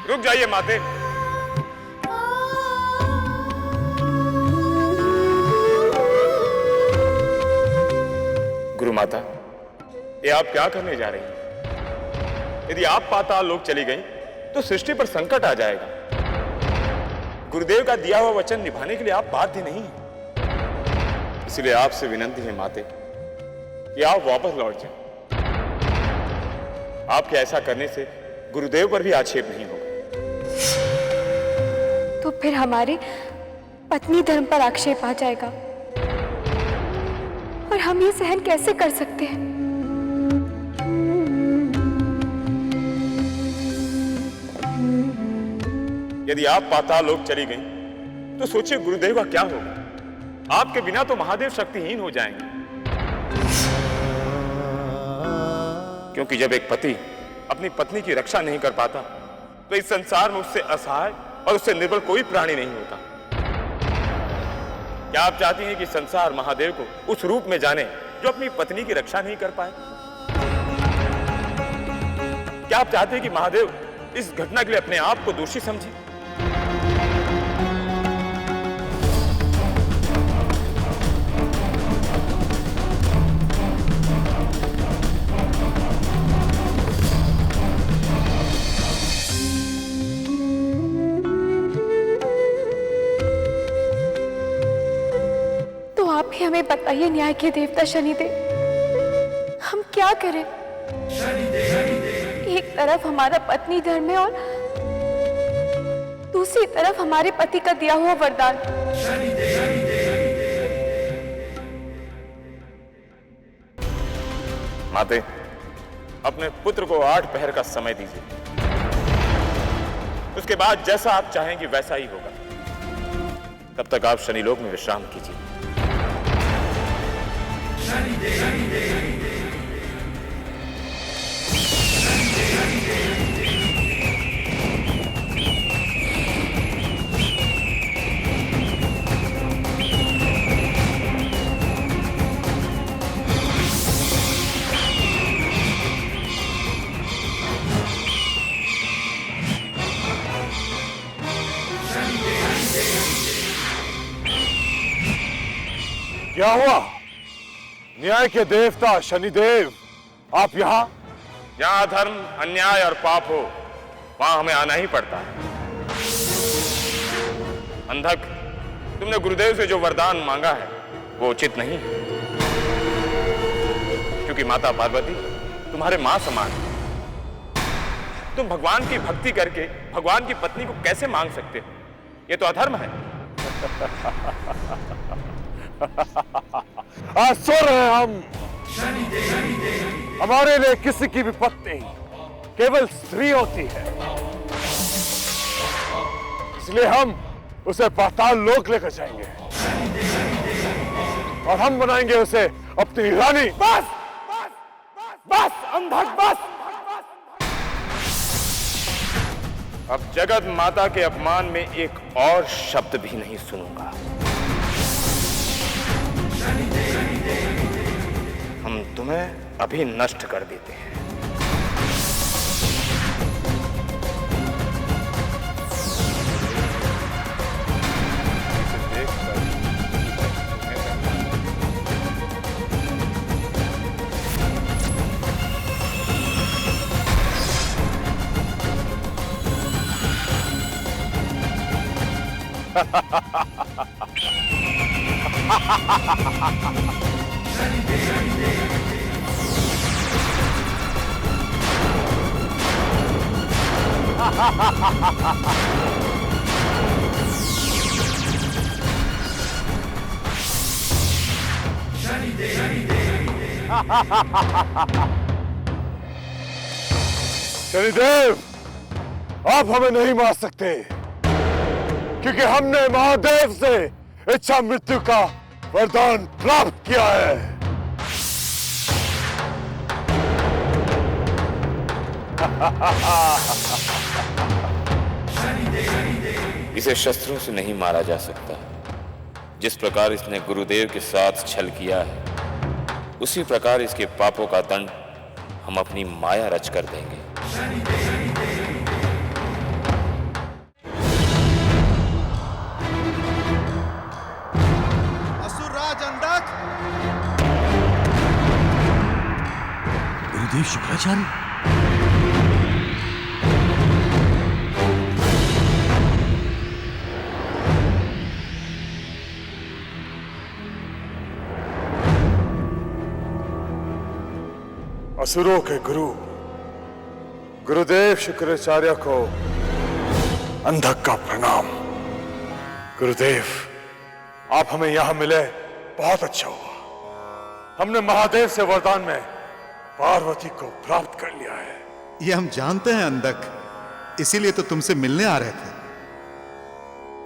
रुक जाइए माते। गुरु माता, ये आप क्या करने जा रही हैं? यदि आप पाताल लोक चली गई तो सृष्टि पर संकट आ जाएगा। गुरुदेव का दिया हुआ वचन निभाने के लिए आप बाध्य नहीं हैं। इसलिए आपसे विनती है माते कि आप वापस लौट जाएं। आपके ऐसा करने से गुरुदेव पर भी आक्षेप नहीं होगा। तो फिर हमारे पत्नी धर्म पर आक्षेप आ जाएगा और हम ये सहन कैसे कर सकते हैं? यदि आप पाताल लोक चली गई तो सोचिए गुरुदेव का क्या होगा। आपके बिना तो महादेव शक्तिहीन हो जाएंगे। क्योंकि जब एक पति अपनी पत्नी की रक्षा नहीं कर पाता तो इस संसार में उससे असहाय और उससे निर्बल कोई प्राणी नहीं होता। क्या आप चाहती हैं कि संसार महादेव को उस रूप में जाने जो अपनी पत्नी की रक्षा नहीं कर पाए? क्या आप चाहते हैं कि महादेव इस घटना के लिए अपने आप को दोषी समझे? तो आप ही हमें बताइए न्याय के देवता शनिदेव, हम क्या करें? एक तरफ हमारा पत्नी धर्म है और दूसरी तरफ हमारे पति का दिया हुआ वरदान। माते, अपने पुत्र को 8 पहर का समय दीजिए। उसके बाद जैसा आप चाहेंगी वैसा ही होगा। तब तक आप शनिलोक में विश्राम कीजिए। क्या हुआ? न्याय के देवता शनिदेव, आप यहाँ? जहां धर्म, अन्याय और पाप हो वहां हमें आना ही पड़ता है। अंधक, तुमने गुरुदेव से जो वरदान मांगा है वो उचित नहीं है। क्योंकि माता पार्वती तुम्हारे मां समान है। तुम भगवान की भक्ति करके भगवान की पत्नी को कैसे मांग सकते हो? ये तो अधर्म है। असुर हैं हम। हमारे लिए किसी की भी पत्नी केवल स्त्री होती है, इसलिए हम उसे पाताल लोक लेकर जाएंगे और हम बनाएंगे उसे अपनी रानी। बस बस बस अंधक, बस। अब जगत माता के अपमान में एक और शब्द भी नहीं सुनूंगा। हम तुम्हें अभी नष्ट कर देते हैं। शनिदेव, आप हमें नहीं मार सकते क्योंकि हमने महादेव से इच्छा मृत्यु का वरदान प्राप्त किया है। इसे शस्त्रों से नहीं मारा जा सकता। जिस प्रकार इसने गुरुदेव के साथ छल किया है उसी प्रकार इसके पापों का दंड हम अपनी माया रच कर देंगे। असुरराज अंधक, गुरुदेव शुक्राचार्य, असुरों के गुरु गुरुदेव शुक्राचार्य को अंधक का प्रणाम। गुरुदेव, आप हमें यहां मिले बहुत अच्छा हुआ। हमने महादेव से वरदान में पार्वती को प्राप्त कर लिया है। ये हम जानते हैं अंधक, इसीलिए तो तुमसे मिलने आ रहे थे।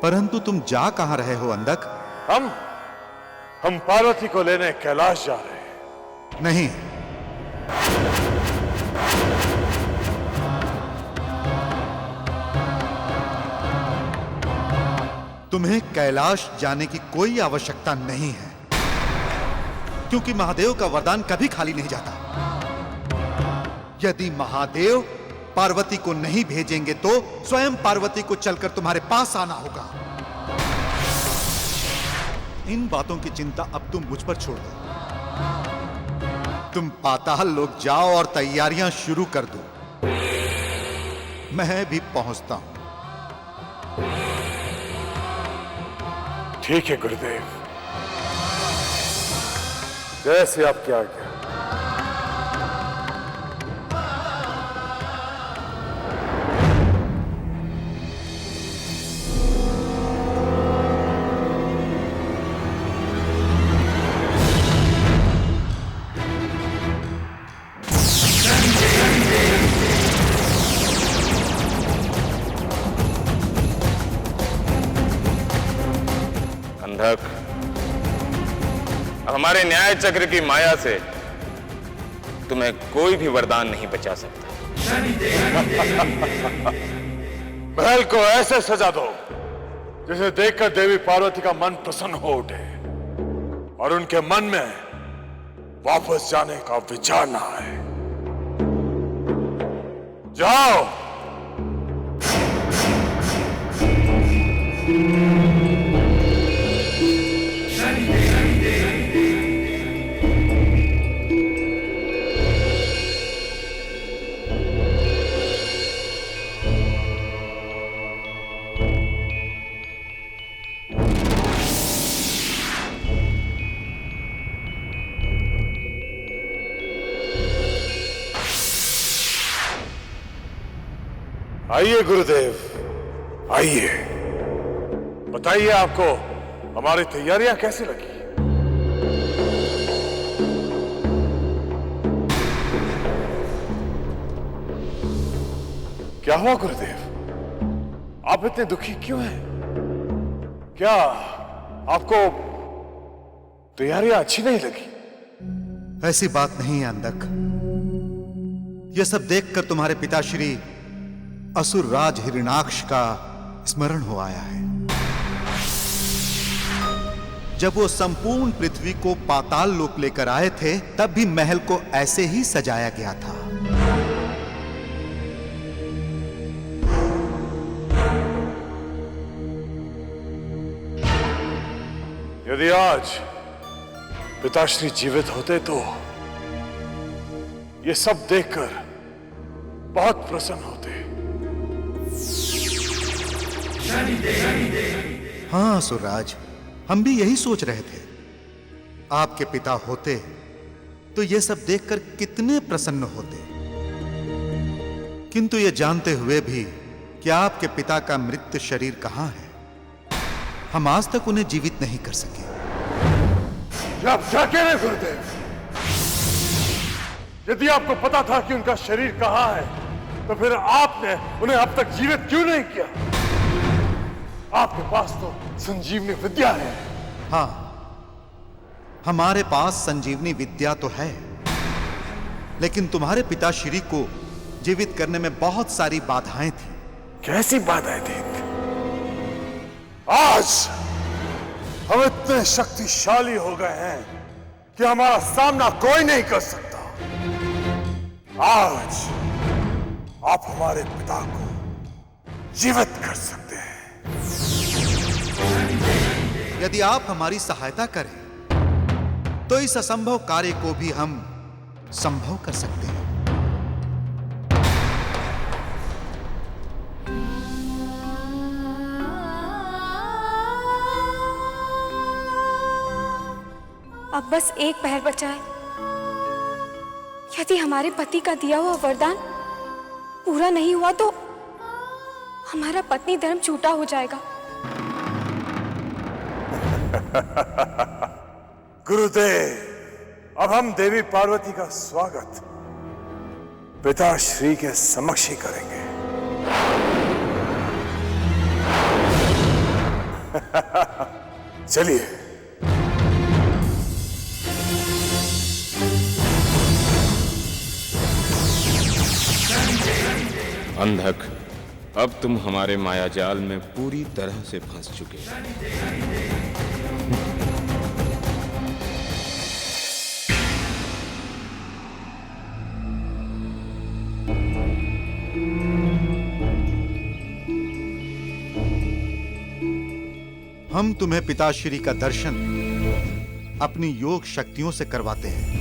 परंतु तुम जा कहां रहे हो अंधक? हम पार्वती को लेने कैलाश जा रहे हैं। नहीं, तुम्हें कैलाश जाने की कोई आवश्यकता नहीं है, क्योंकि महादेव का वरदान कभी खाली नहीं जाता। यदि महादेव पार्वती को नहीं भेजेंगे तो स्वयं पार्वती को चलकर तुम्हारे पास आना होगा। इन बातों की चिंता अब तुम मुझ पर छोड़ दो। तुम पाताल लोक जाओ और तैयारियां शुरू कर दो। मैं भी पहुंचता हूं। ठीक है गुरुदेव, जैसे आपकी आज्ञा। अंधक, हमारे न्याय चक्र की माया से तुम्हें कोई भी वरदान नहीं बचा सकता। महल को ऐसे सजा दो जिसे देखकर देवी पार्वती का मन प्रसन्न हो उठे और उनके मन में वापस जाने का विचार ना आए। जाओ। आइए गुरुदेव, आइए, बताइए आपको हमारी तैयारियां कैसी लगी? क्या हुआ गुरुदेव, आप इतने दुखी क्यों हैं? क्या आपको तैयारियां अच्छी नहीं लगी? ऐसी बात नहीं है अंधक। यह सब देखकर तुम्हारे पिताश्री असुर राज हिरण्याक्ष का स्मरण हो आया है। जब वो संपूर्ण पृथ्वी को पाताल लोक लेकर आए थे, तब भी महल को ऐसे ही सजाया गया था। यदि आज पिताश्री जीवित होते तो ये सब देखकर बहुत प्रसन्न होते। हाँ असुरराज, हम भी यही सोच रहे थे। आपके पिता होते तो ये सब देखकर कितने प्रसन्न होते। किंतु ये जानते हुए भी कि आपके पिता का मृत शरीर कहां है, हम आज तक उन्हें जीवित नहीं कर सके। आप क्या कह रहे गुरुदेव? यदि आपको पता था कि उनका शरीर कहां है, तो फिर आपने उन्हें अब तक जीवित क्यों नहीं किया? आपके पास तो संजीवनी विद्या है। हाँ, हमारे पास संजीवनी विद्या तो है, लेकिन तुम्हारे पिताश्री को जीवित करने में बहुत सारी बाधाएं थी। कैसी बाधाएं थी? आज हम इतने शक्तिशाली हो गए हैं कि हमारा सामना कोई नहीं कर सकता। आज आप हमारे पिता को जीवित कर सकते हैं। यदि आप हमारी सहायता करें तो इस असंभव कार्य को भी हम संभव कर सकते हैं। अब बस एक पहर बचा है। यदि हमारे पति का दिया हुआ वरदान पूरा नहीं हुआ तो हमारा पत्नी धर्म झूठा हो जाएगा। गुरुदेव, अब हम देवी पार्वती का स्वागत पिताश्री के समक्ष ही करेंगे। चलिए। अंधक, अब तुम हमारे मायाजाल में पूरी तरह से फंस चुके हो। हम तुम्हें पिताश्री का दर्शन अपनी योग शक्तियों से करवाते हैं।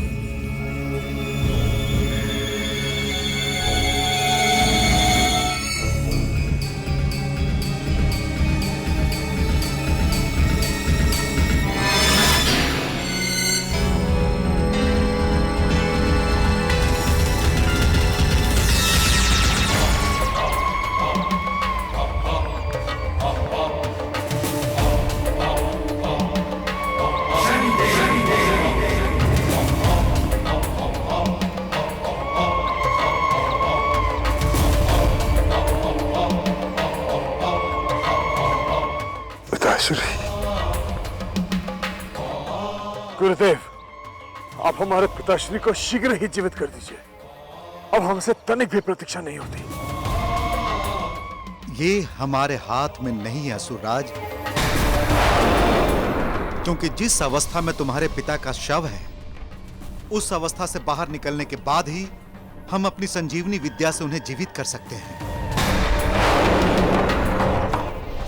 गुरुदेव, आप हमारे पिताश्री को शीघ्र ही जीवित कर दीजिए। अब हमसे तनिक भी प्रतीक्षा नहीं होती। ये हमारे हाथ में नहीं है असुरराज, क्योंकि जिस अवस्था में तुम्हारे पिता का शव है, उस अवस्था से बाहर निकलने के बाद ही हम अपनी संजीवनी विद्या से उन्हें जीवित कर सकते हैं।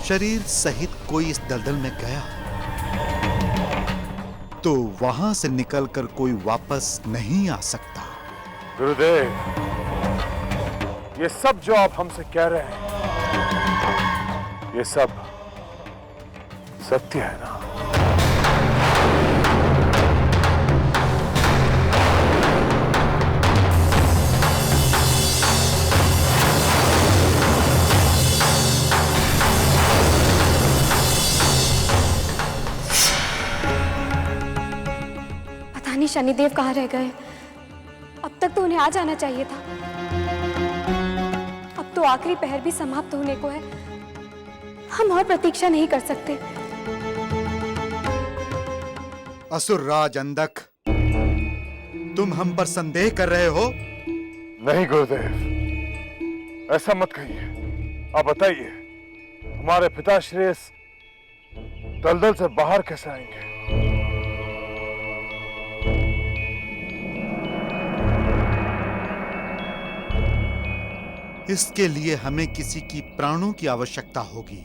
शरीर सहित कोई इस दलदल में गया तो वहां से निकलकर कोई वापस नहीं आ सकता। गुरुदेव, ये सब जो आप हमसे कह रहे हैं, ये सब सत्य है ना? शनिदेव कहाँ रह गए? अब तक तो उन्हें आ जाना चाहिए था। अब तो आखिरी पहर भी समाप्त होने को है। हम और प्रतीक्षा नहीं कर सकते। असुरराज अंधक, तुम हम पर संदेह कर रहे हो? नहीं गुरुदेव, ऐसा मत कहिए। आप बताइए, हमारे पिताश्री इस दलदल से बाहर कैसे आएंगे? इसके लिए हमें किसी की प्राणों की आवश्यकता होगी।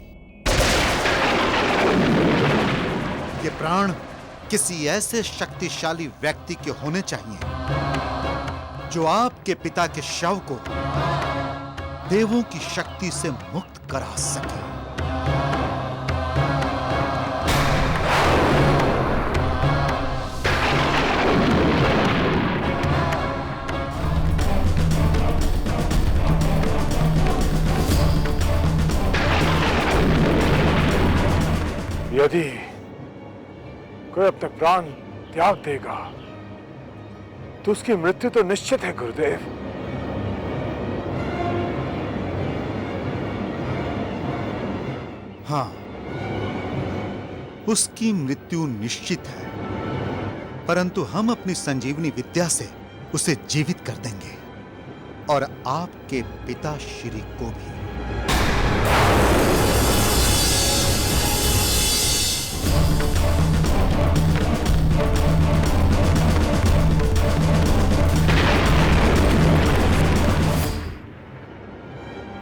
ये प्राण किसी ऐसे शक्तिशाली व्यक्ति के होने चाहिए जो आपके पिता के शव को देवों की शक्ति से मुक्त करा सके। यदि कोई अपने प्राण त्याग देगा तो उसकी मृत्यु तो निश्चित है गुरुदेव। हाँ, उसकी मृत्यु निश्चित है, परंतु हम अपनी संजीवनी विद्या से उसे जीवित कर देंगे और आपके पिता श्री को भी।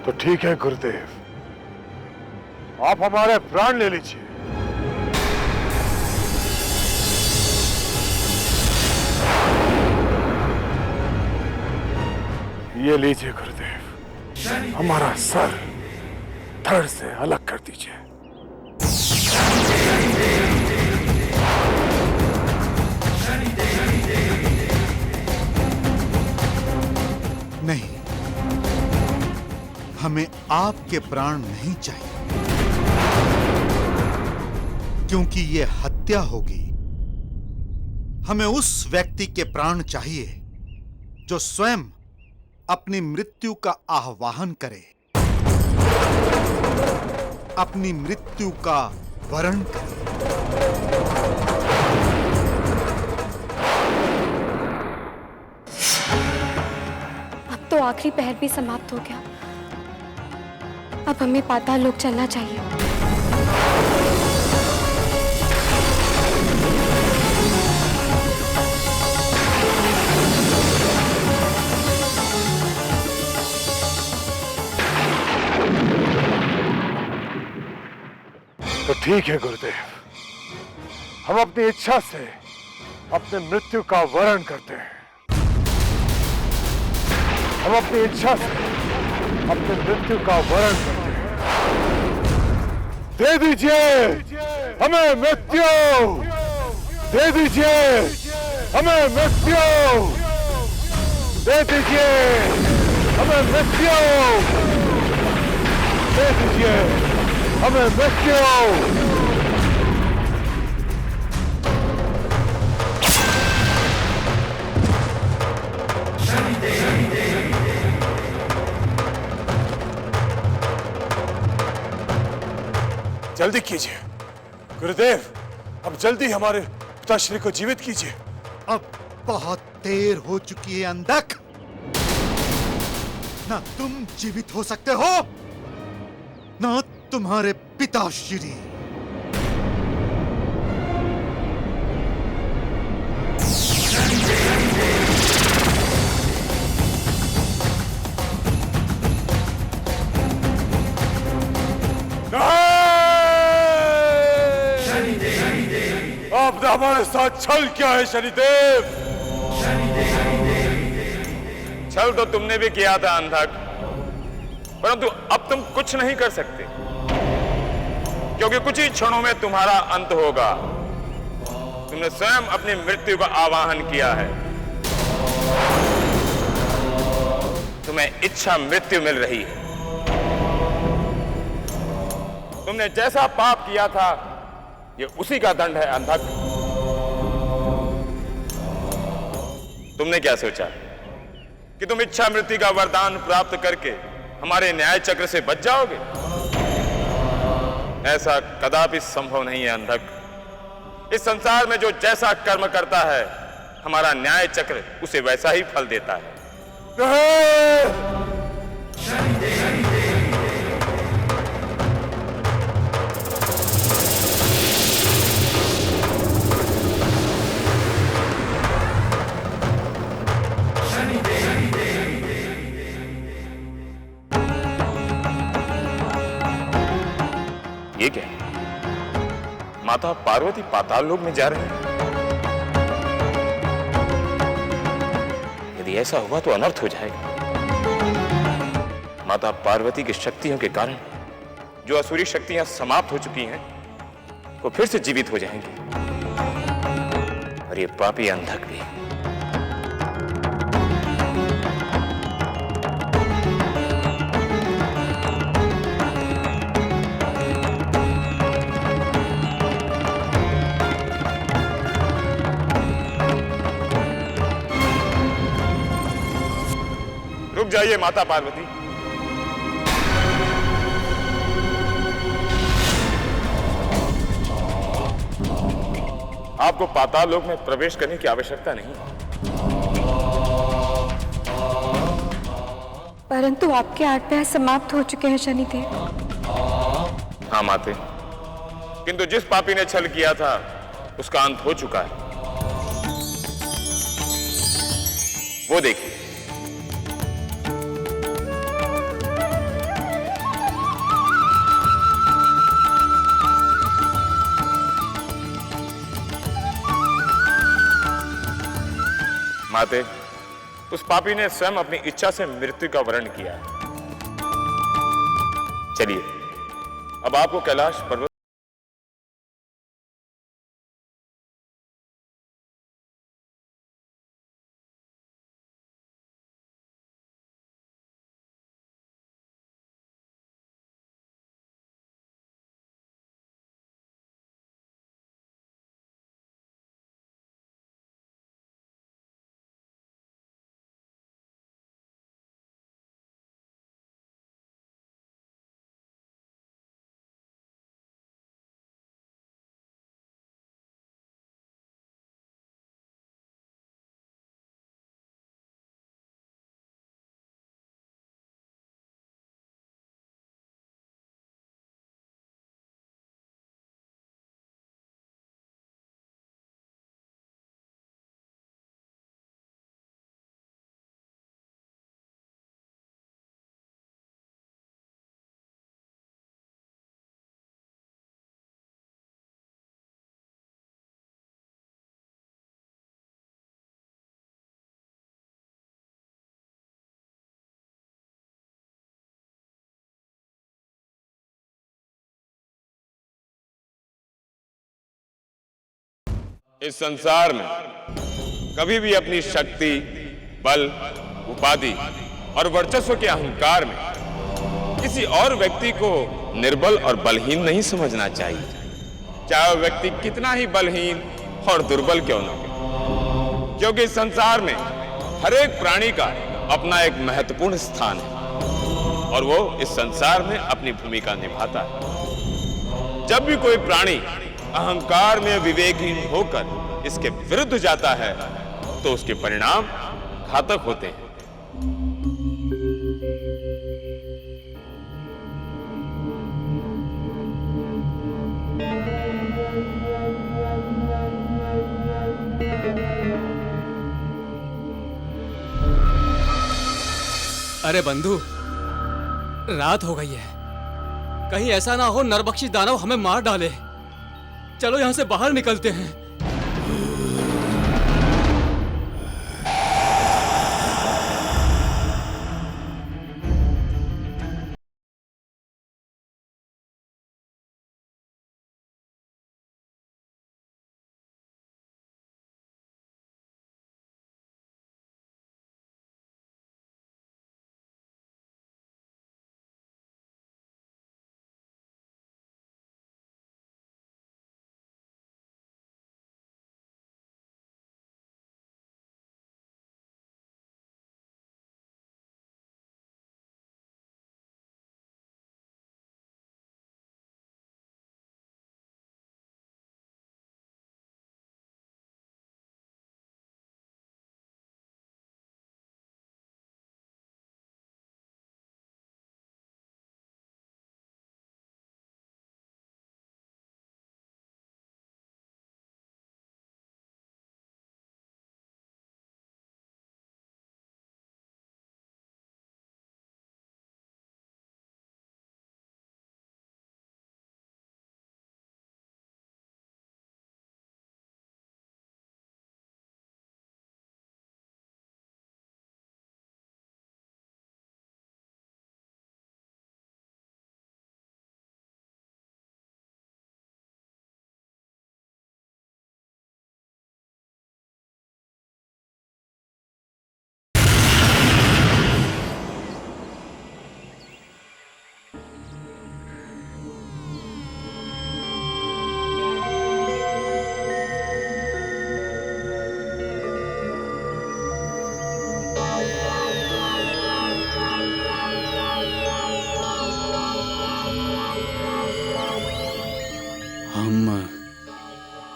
तो ठीक है गुरुदेव, आप हमारे प्राण ले लीजिए। ये लीजिए गुरुदेव, हमारा सर धड़ से अलग कर दीजिए। नहीं, हमें आपके प्राण नहीं चाहिए, क्योंकि यह हत्या होगी। हमें उस व्यक्ति के प्राण चाहिए जो स्वयं अपनी मृत्यु का आह्वान करे, अपनी मृत्यु का वरण करें। अब तो आखिरी पहर भी समाप्त हो गया। अब हमें पाताल लोक चलना चाहिए। तो ठीक है गुरुदेव, हम अपनी इच्छा से अपने मृत्यु का वरण करते हैं। हम अपनी इच्छा से अपने मृत्यु का वरण करते हैं। दे दीजिए हमें मृत्यु, दे दीजिए हमें मृत्यु, दे दीजिए हमें मृत्यु, दे दीजिए हमें मृत्यु। जल्दी कीजिए गुरुदेव, अब जल्दी हमारे पिताश्री को जीवित कीजिए। अब बहुत देर हो चुकी है अंधक। ना तुम जीवित हो सकते हो, ना तुम्हारे पिताश्री। अब हमारे साथ छल क्या है शनिदेव? छल तो तुमने भी किया था अंधक, परंतु अब तुम कुछ नहीं कर सकते, क्योंकि कुछ ही क्षणों में तुम्हारा अंत होगा। तुमने स्वयं अपनी मृत्यु का आवाहन किया है। तुम्हें इच्छा मृत्यु मिल रही है। तुमने जैसा पाप किया था, ये उसी का दंड है अंधक। तुमने क्या सोचा कि तुम इच्छा मृत्यु का वरदान प्राप्त करके हमारे न्याय चक्र से बच जाओगे? ऐसा कदापि संभव नहीं है अंधक। इस संसार में जो जैसा कर्म करता है, हमारा न्याय चक्र उसे वैसा ही फल देता है। ये क्या? माता पार्वती पाताल लोक में जा रहे हैं। यदि ऐसा हुआ तो अनर्थ हो जाएगा। माता पार्वती की शक्तियों के कारण जो असुरी शक्तियां समाप्त हो चुकी हैं, वो फिर से जीवित हो जाएंगी, और ये पापी अंधक भी। रुक जाइए माता पार्वती। आपको पाताल लोक में प्रवेश करने की आवश्यकता नहीं है। परंतु आपके 8 पैर समाप्त हो चुके हैं शनिदेव। हाँ माते, किंतु जिस पापी ने छल किया था, उसका अंत हो चुका है। वो देखिए। माते, उस पापी ने स्वयं अपनी इच्छा से मृत्यु का वरण किया। चलिए, अब आपको कैलाश पर्वत इस संसार में कभी भी अपनी शक्ति, बल, उपाधि और वर्चस्व के अहंकार में किसी और व्यक्ति को निर्बल और बलहीन नहीं समझना चाहिए, चाहे वह व्यक्ति कितना ही बलहीन और दुर्बल क्यों न हो, क्योंकि इस संसार में हर एक प्राणी का अपना एक महत्वपूर्ण स्थान है और वो इस संसार में अपनी भूमिका निभाता है। जब भी कोई प्राणी अहंकार में विवेकहीन होकर इसके विरुद्ध जाता है तो उसके परिणाम घातक होते हैं। अरे बंधु, रात हो गई है, कहीं ऐसा ना हो नरभक्षी दानव हमें मार डाले। चलो यहां से बाहर निकलते हैं।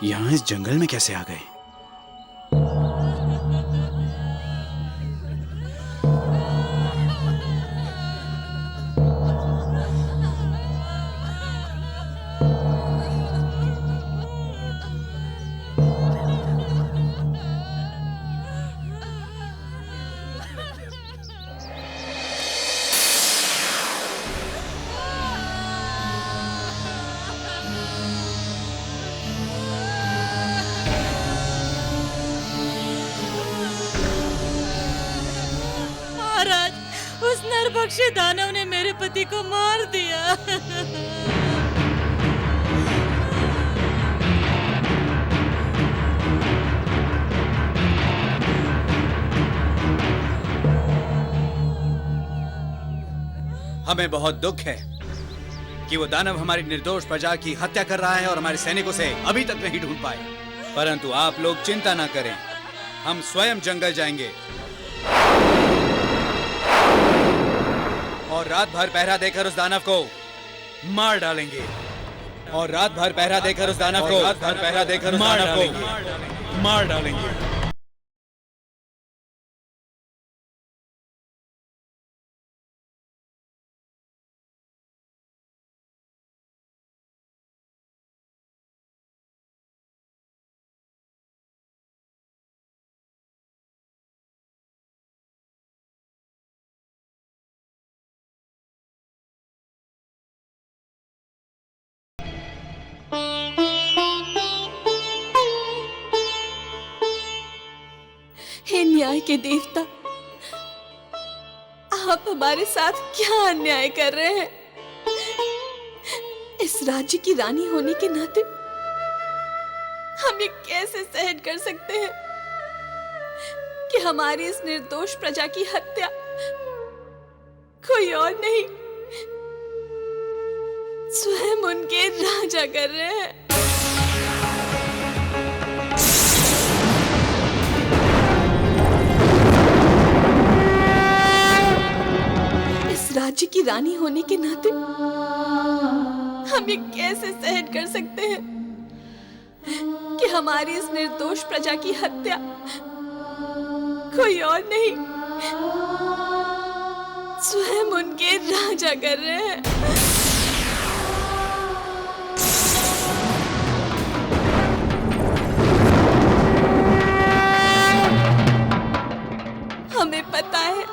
यहाँ इस जंगल में कैसे आ गए? उस नरभक्षी दानव ने मेरे पति को मार दिया। हमें बहुत दुख है कि वो दानव हमारी निर्दोष प्रजा की हत्या कर रहा है और हमारे सैनिकों से अभी तक नहीं ढूंढ पाए। परंतु आप लोग चिंता ना करें, हम स्वयं जंगल जाएंगे और रात भर पहरा देकर उस दानव को मार डालेंगे। और रात भर पहरा देकर उस दानव को मार डालेंगे। हे न्याय के देवता, आप हमारे साथ क्या अन्याय कर रहे हैं? इस राज्य की रानी होने के नाते हम ये कैसे सहन कर सकते हैं कि हमारी इस निर्दोष प्रजा की हत्या कोई और नहीं, स्वयं उनके राजा कर रहे हैं। इस राज्य की रानी होने के नाते हम ये कैसे सहन कर सकते हैं कि हमारी इस निर्दोष प्रजा की हत्या कोई और नहीं, स्वयं उनके राजा कर रहे हैं। हमें पता है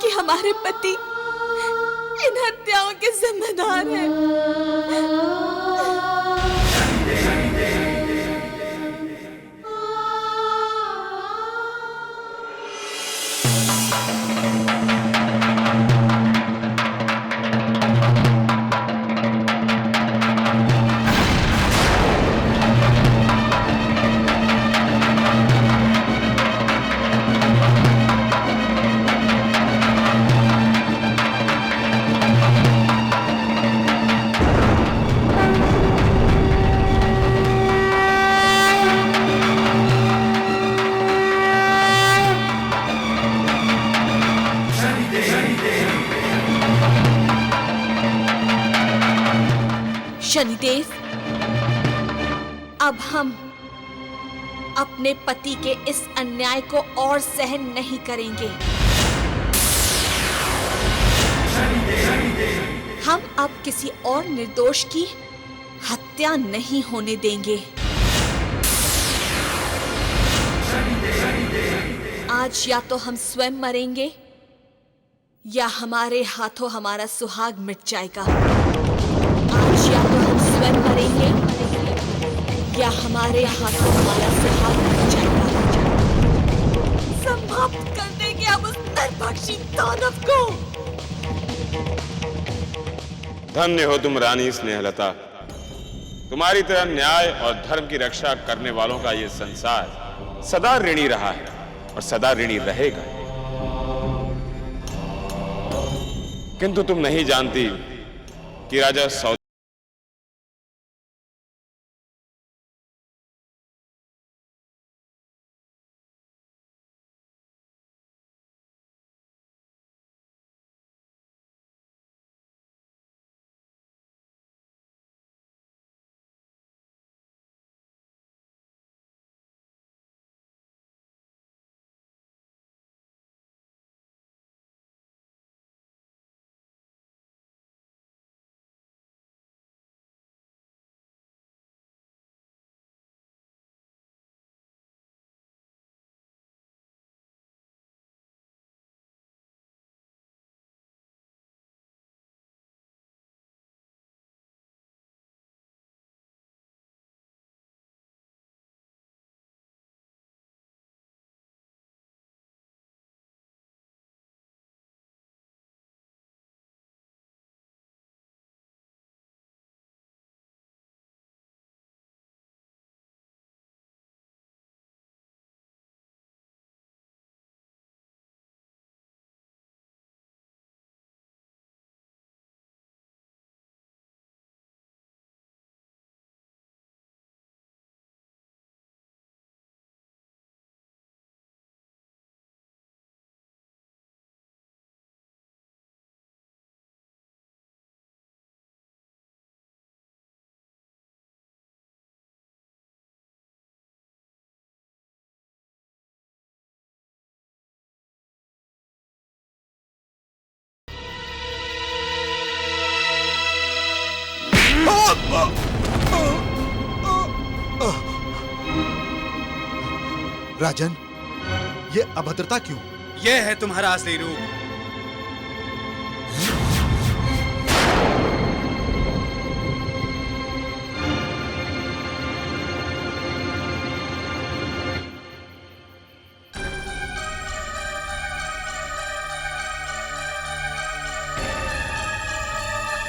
कि हमारे पति इन हत्याओं के जिम्मेदार हैं। शनिदेव, अब हम अपने पति के इस अन्याय को और सहन नहीं करेंगे। हम अब किसी और निर्दोष की हत्या नहीं होने देंगे। आज या तो हम स्वयं मरेंगे या हमारे हाथों हमारा सुहाग मिट जाएगा। आज या तो हम स्वयं मरेंगे या हमारे हाथों हमारा सुहाग मिट जाएगा। समाप्त कर देंगे अब उस नरभक्षी दानव को। धन्य हो तुम रानी स्नेहलता। तुम्हारी तरह न्याय और धर्म की रक्षा करने वालों का ये संसार सदा ऋणी रहा है और सदा ऋणी रहेगा। किंतु तुम नहीं जानती कि राजा सौदागर राजन, ये अभद्रता क्यों? यह है तुम्हारा असली रूप।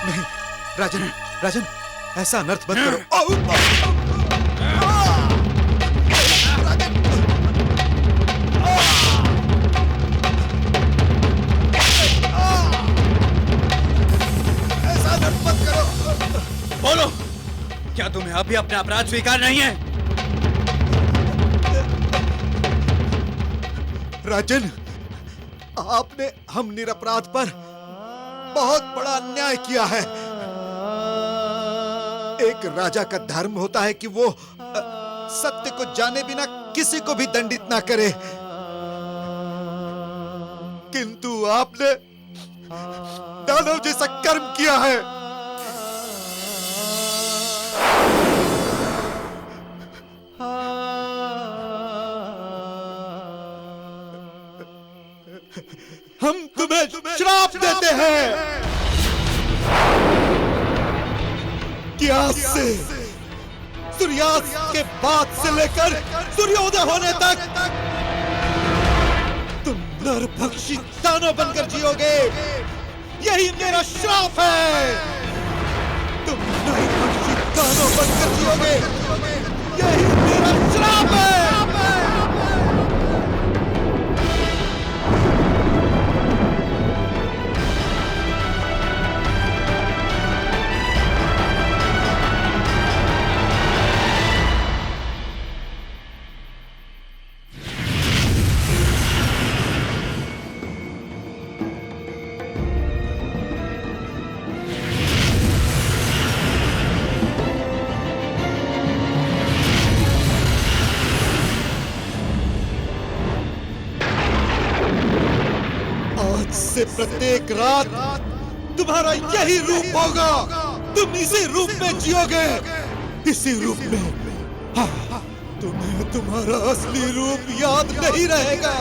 नहीं, राजन, राजन, ऐसा अनर्थ मत करो। क्या तुम्हें अभी अपना अपराध स्वीकार नहीं है? राजन, आपने हम निरपराध पर बहुत बड़ा अन्याय किया है। एक राजा का धर्म होता है कि वो सत्य को जाने बिना किसी को भी दंडित ना करे, किंतु आपने दानव जैसा कर्म किया है। हम तुम्हें श्राप देते हैं कि आज से सूर्यास्त के बाद से लेकर सूर्योदय होने तक तुम नरभक्षी दानव बनकर जियोगे। यही मेरा श्राप है। तुम नरभक्षी दानव बनकर जियोगे। यही मेरा श्राप है। से प्रत्येक रात तुम्हारा यही रूप होगा। तुम इसी रूप में जियोगे। इसी रूप में तुम्हें तुम्हारा असली रूप याद नहीं रहेगा।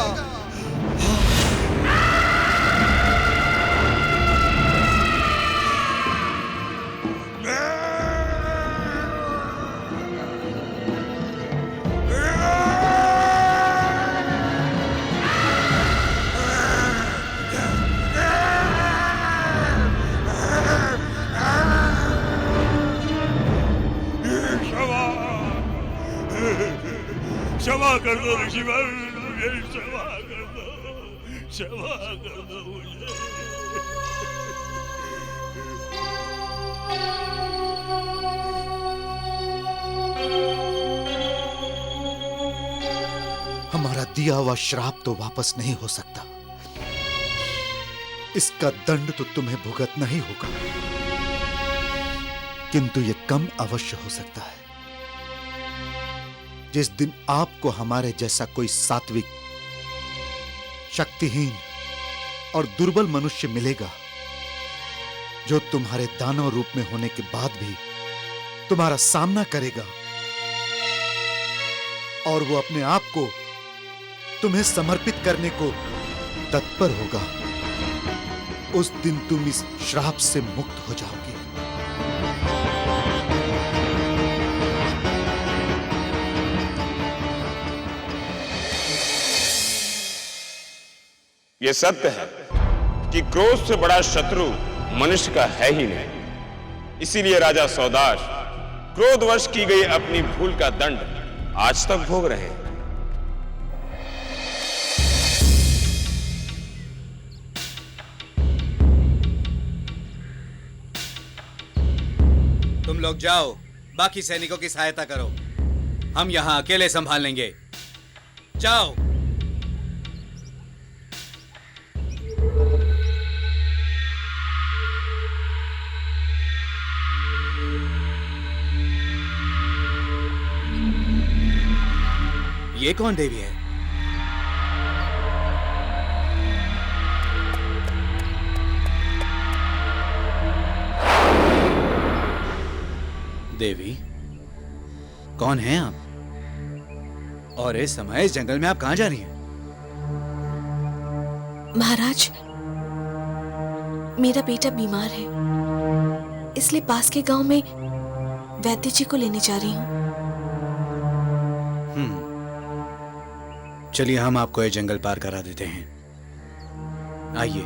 क्षमा कर दो ऋषिवर, मुझे क्षमा कर दो, क्षमा कर दो मुझे। हमारा दिया हुआ श्राप तो वापस नहीं हो सकता। इसका दंड तो तुम्हें भुगतना ही होगा, किंतु यह कम अवश्य हो सकता है। जिस दिन आपको हमारे जैसा कोई सात्विक, शक्तिहीन और दुर्बल मनुष्य मिलेगा, जो तुम्हारे दानव रूप में होने के बाद भी तुम्हारा सामना करेगा और वो अपने आप को तुम्हें समर्पित करने को तत्पर होगा, उस दिन तुम इस श्राप से मुक्त हो जाओगे। यह सत्य है कि क्रोध से बड़ा शत्रु मनुष्य का है ही नहीं। इसीलिए राजा सौदाश क्रोधवश की गई अपनी भूल का दंड आज तक भोग रहे हैं। तुम लोग जाओ, बाकी सैनिकों की सहायता करो। हम यहां अकेले संभाल लेंगे। जाओ। ये कौन देवी है? देवी, कौन हैं आप? और इस समय इस जंगल में आप कहां जा रही हैं? महाराज, मेरा बेटा बीमार है, इसलिए पास के गांव में वैद्य जी को लेने जा रही हूँ। चलिए, हम आपको ये जंगल पार करा देते हैं। आइए।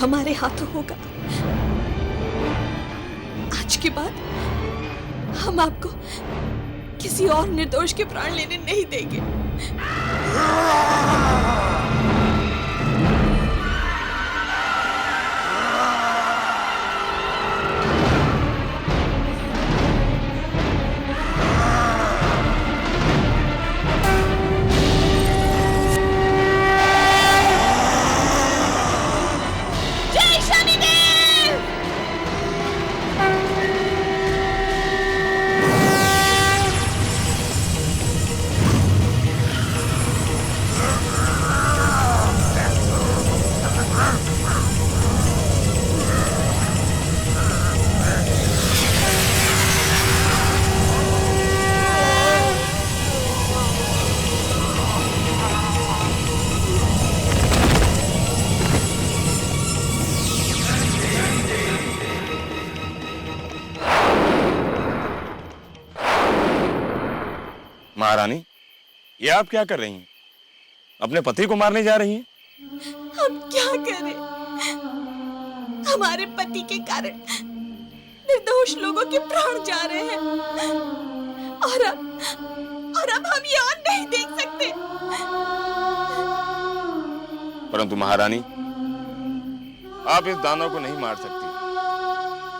हमारे हाथों होगा। आज के बाद हम आपको किसी और निर्दोष के प्राण लेने नहीं देंगे। महारानी, ये आप क्या कर रही हैं? अपने पति को मारने जा रही हैं? हम क्या करें? हमारे पति के कारण निर्दोष लोगों के प्राण जा रहे हैं और अब हम ये और नहीं देख सकते। परंतु महारानी, आप इस दानव को नहीं मार सकती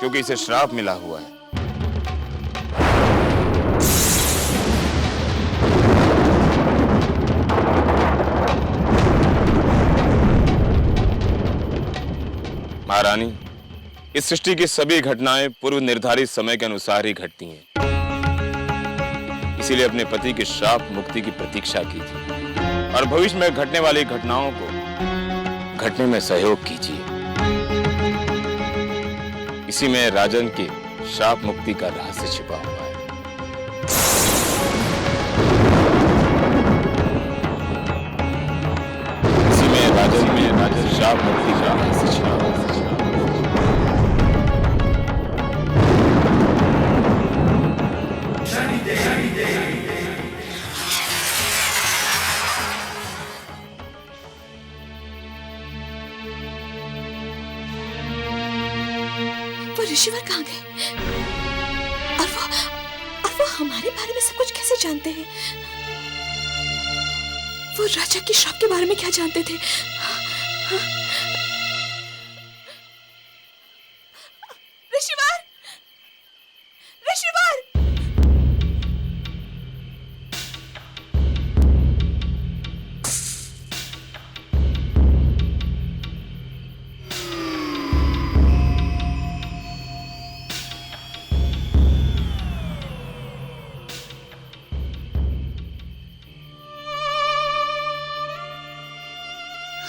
क्योंकि इसे श्राप मिला हुआ है। महारानी, इस सृष्टि की सभी घटनाएं पूर्व निर्धारित समय के अनुसार ही घटती हैं। इसीलिए अपने पति के श्राप मुक्ति की प्रतीक्षा कीजिए और भविष्य में घटने वाली घटनाओं को घटने में सहयोग कीजिए। इसी में राजन के श्राप मुक्ति का रहस्य छिपा हुआ है। इसी में राजन श्राप मुक्ति का रहस्य छिपा हुआ है। वो ऋषिवर कहाँ गए? और वो हमारे बारे में सब कुछ कैसे जानते हैं? वो राजा की श्राप के बारे में क्या जानते थे? ऋषिवर! ऋषिवर!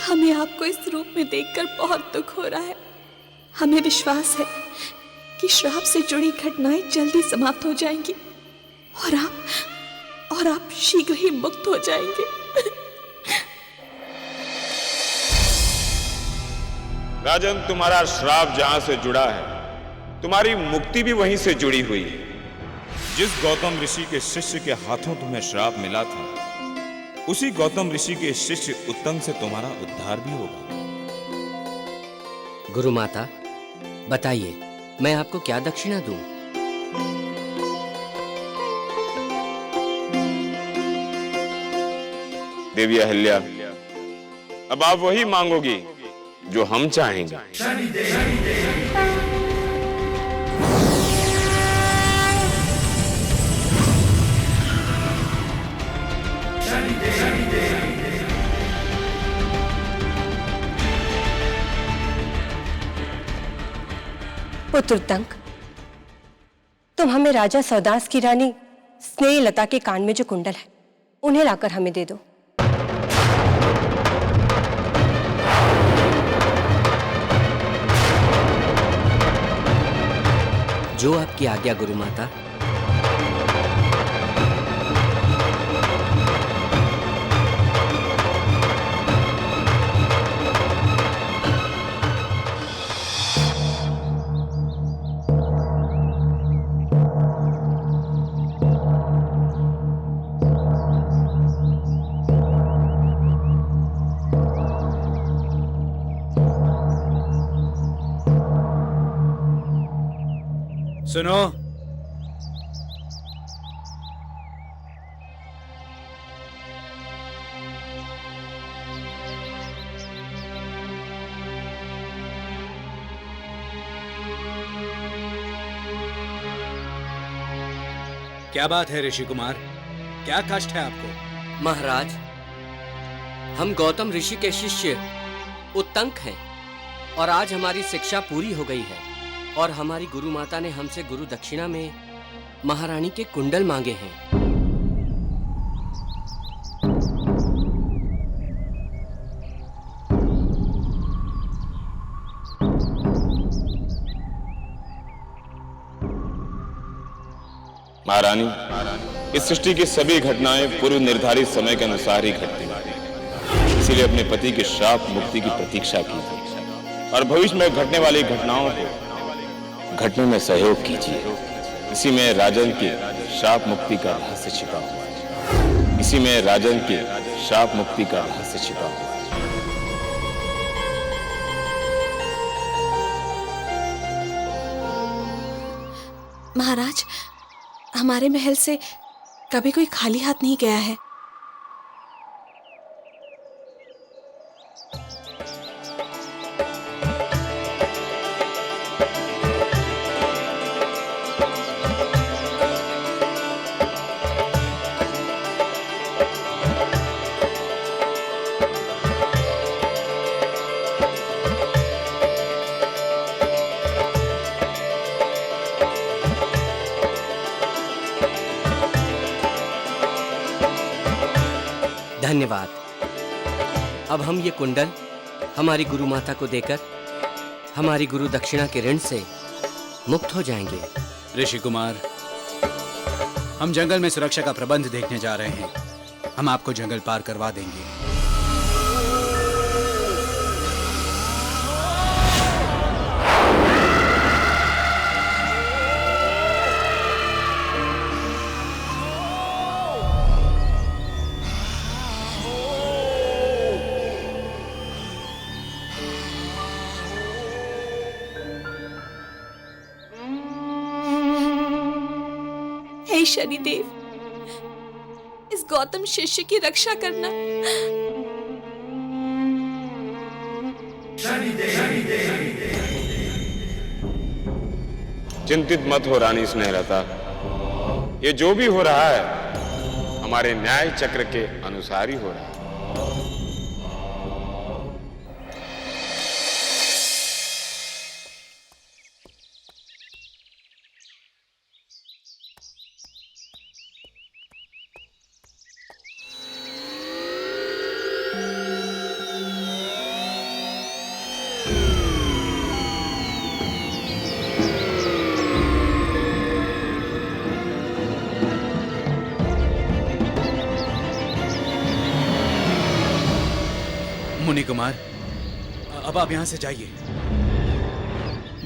हमें आपको इस रूप में देखकर बहुत दुख हो रहा है। हमें विश्वास है कि श्राप से जुड़ी घटनाएं जल्दी समाप्त हो जाएंगी और आप शीघ्र ही मुक्त हो जाएंगे। राजन, तुम्हारा श्राप जहां से जुड़ा है, तुम्हारी मुक्ति भी वहीं से जुड़ी हुई है। जिस गौतम ऋषि के शिष्य के हाथों तुम्हें श्राप मिला था, उसी गौतम ऋषि के शिष्य उत्तंग से तुम्हारा उद्धार भी होगा। गुरु माता, बताइए, मैं आपको क्या दक्षिणा दूं? देवी अहिल्या, अब आप वही मांगोगी जो हम चाहेंगे। पुत्र उत्तंग, तुम हमें राजा सौदास की रानी स्नेहलता के कान में जो कुंडल है, उन्हें लाकर हमें दे दो। जो आपकी आज्ञा गुरु माता। सुनो, क्या बात है ऋषि कुमार, क्या कष्ट है आपको? महाराज, हम गौतम ऋषि के शिष्य उत्तंक हैं और आज हमारी शिक्षा पूरी हो गई है और हमारी गुरु माता ने हमसे गुरु दक्षिणा में महारानी के कुंडल मांगे हैं। महारानी, इस सृष्टि की सभी घटनाएं पूर्व निर्धारित समय के अनुसार ही घटती हैं। इसीलिए अपने पति के श्राप मुक्ति की प्रतीक्षा कीजिए और भविष्य में घटने वाली घटनाओं को घटने में सहयोग कीजिए। इसी में राजन की श्राप मुक्ति का रहस्य छिपा हुआ है। इसी में राजन की श्राप मुक्ति का रहस्य छिपा हुआ है। महाराज, हमारे महल से कभी कोई खाली हाथ नहीं गया है। धन्यवाद। अब हम ये कुंडल हमारी गुरु माता को देकर हमारी गुरु दक्षिणा के ऋण से मुक्त हो जाएंगे। ऋषि कुमार, हम जंगल में सुरक्षा का प्रबंध देखने जा रहे हैं। हम आपको जंगल पार करवा देंगे। हे शनिदेव, इस गौतम शिष्य की रक्षा करना। चिंतित मत हो रानी स्नेहलता, ये जो भी हो रहा है हमारे न्याय चक्र के अनुसार ही हो रहा है। मुनि कुमार, अब आप यहां से जाइए।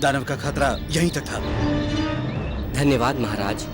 दानव का खतरा यहीं तक था। धन्यवाद महाराज।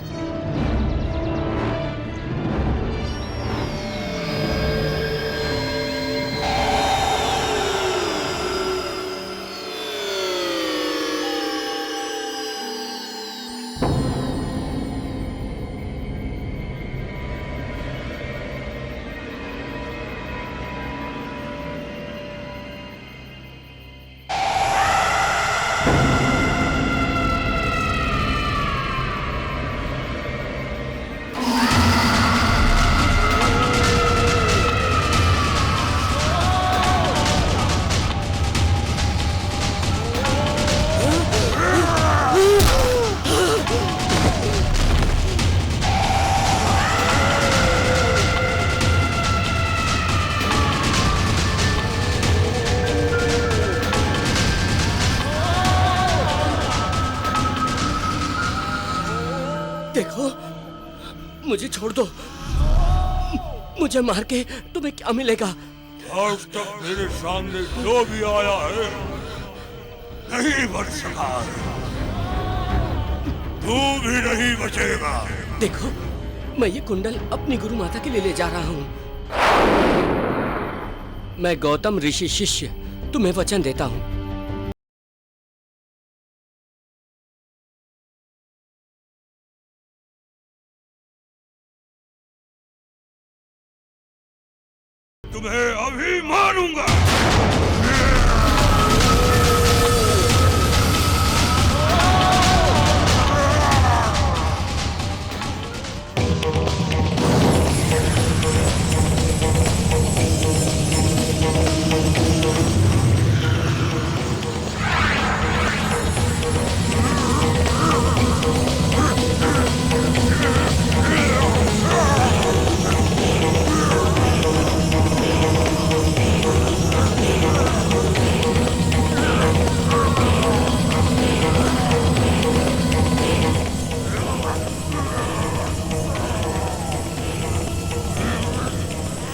देखो, मुझे छोड़ दो। मुझे मार के तुम्हें क्या मिलेगा? आज तक मेरे सामने जो भी आया है नहीं बच सका, तू भी नहीं बचेगा। देखो, मैं ये कुंडल अपनी गुरु माता के लिए ले जा रहा हूँ। मैं गौतम ऋषि शिष्य तुम्हें वचन देता हूँ, तुम्हें अभी मारूंगा।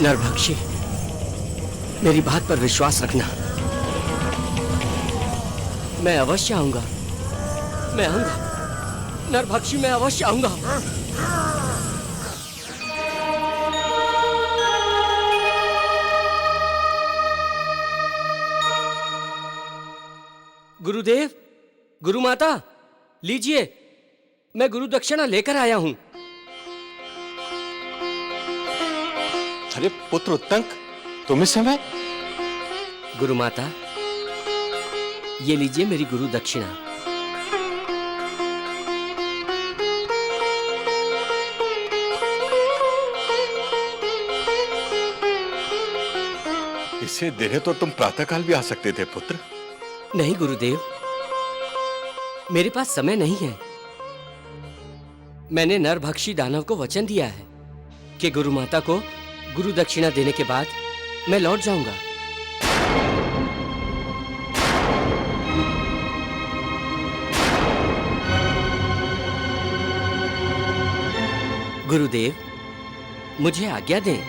नरभक्षी, मेरी बात पर विश्वास रखना। मैं अवश्य आऊंगा, मैं आऊंगा नरभक्षी, मैं अवश्य आऊंगा। गुरुदेव, गुरुमाता, लीजिए, मैं गुरु दक्षिणा लेकर आया हूं। अरे पुत्र उत्तंक, तुम इस समय? गुरुमाता, ये लीजिए मेरी गुरु दक्षिणा। इसे देने तो तुम प्रातःकाल भी आ सकते थे पुत्र। नहीं गुरुदेव, मेरे पास समय नहीं है। मैंने नरभक्षी दानव को वचन दिया है कि गुरुमाता को गुरु दक्षिणा देने के बाद मैं लौट जाऊंगा। गुरुदेव, मुझे आज्ञा दें।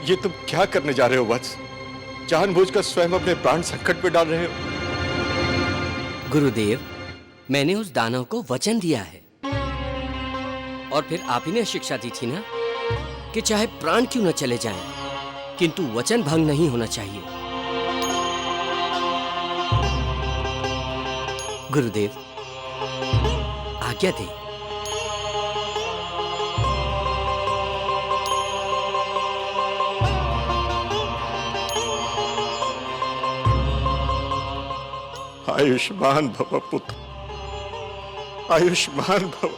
ये तुम क्या करने जा रहे हो वत्स? जानबूझकर स्वयं अपने प्राण संकट में डाल रहे हो। गुरुदेव, मैंने उस दानव को वचन दिया है, और फिर आप ही ने शिक्षा दी थी ना कि चाहे प्राण क्यों न चले जाएं, किंतु वचन भंग नहीं होना चाहिए। गुरुदेव, आज्ञा दें। आयुष्मान भव पुत्र, आयुष्मान भव।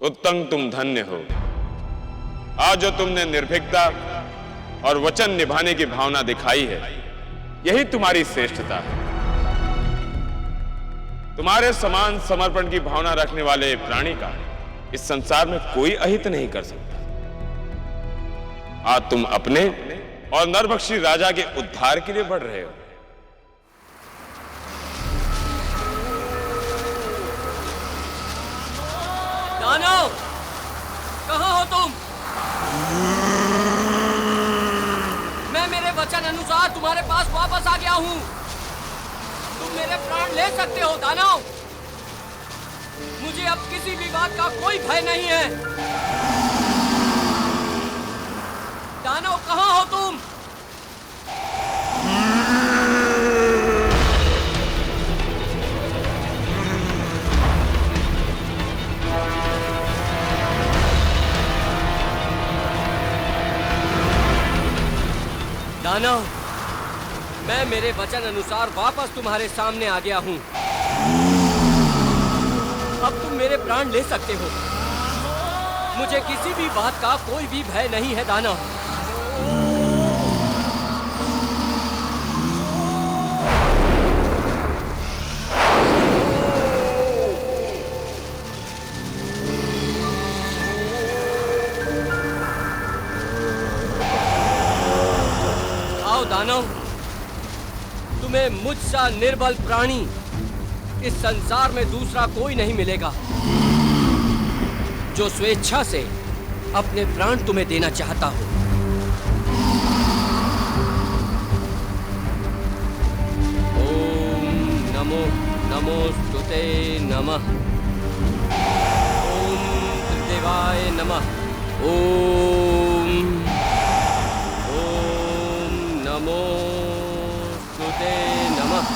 उत्तम, तुम धन्य हो। आज जो तुमने निर्भीकता और वचन निभाने की भावना दिखाई है, यही तुम्हारी श्रेष्ठता है। तुम्हारे समान समर्पण की भावना रखने वाले प्राणी का इस संसार में कोई अहित नहीं कर सकता। आज तुम अपने और नरभक्षी राजा के उद्धार के लिए बढ़ रहे हो। दानव, कहां हो तुम? मैं मेरे वचन अनुसार तुम्हारे पास वापस आ गया हूं। तुम मेरे प्राण ले सकते हो दानव। मुझे अब किसी भी बात का कोई भय नहीं है। दानव, कहां हो तुम? दानव, मैं मेरे वचन अनुसार वापस तुम्हारे सामने आ गया हूं। अब तुम मेरे प्राण ले सकते हो। मुझे किसी भी बात का कोई भी भय नहीं है दानव। आओ दानव, तुम्हें मुझसा निर्बल प्राणी इस संसार में दूसरा कोई नहीं मिलेगा जो स्वेच्छा से अपने प्राण तुम्हें देना चाहता हो। ओम नमो नमोस्तुते नमः। ओम देवाय नमः। ओम नमोस्तुते नमः।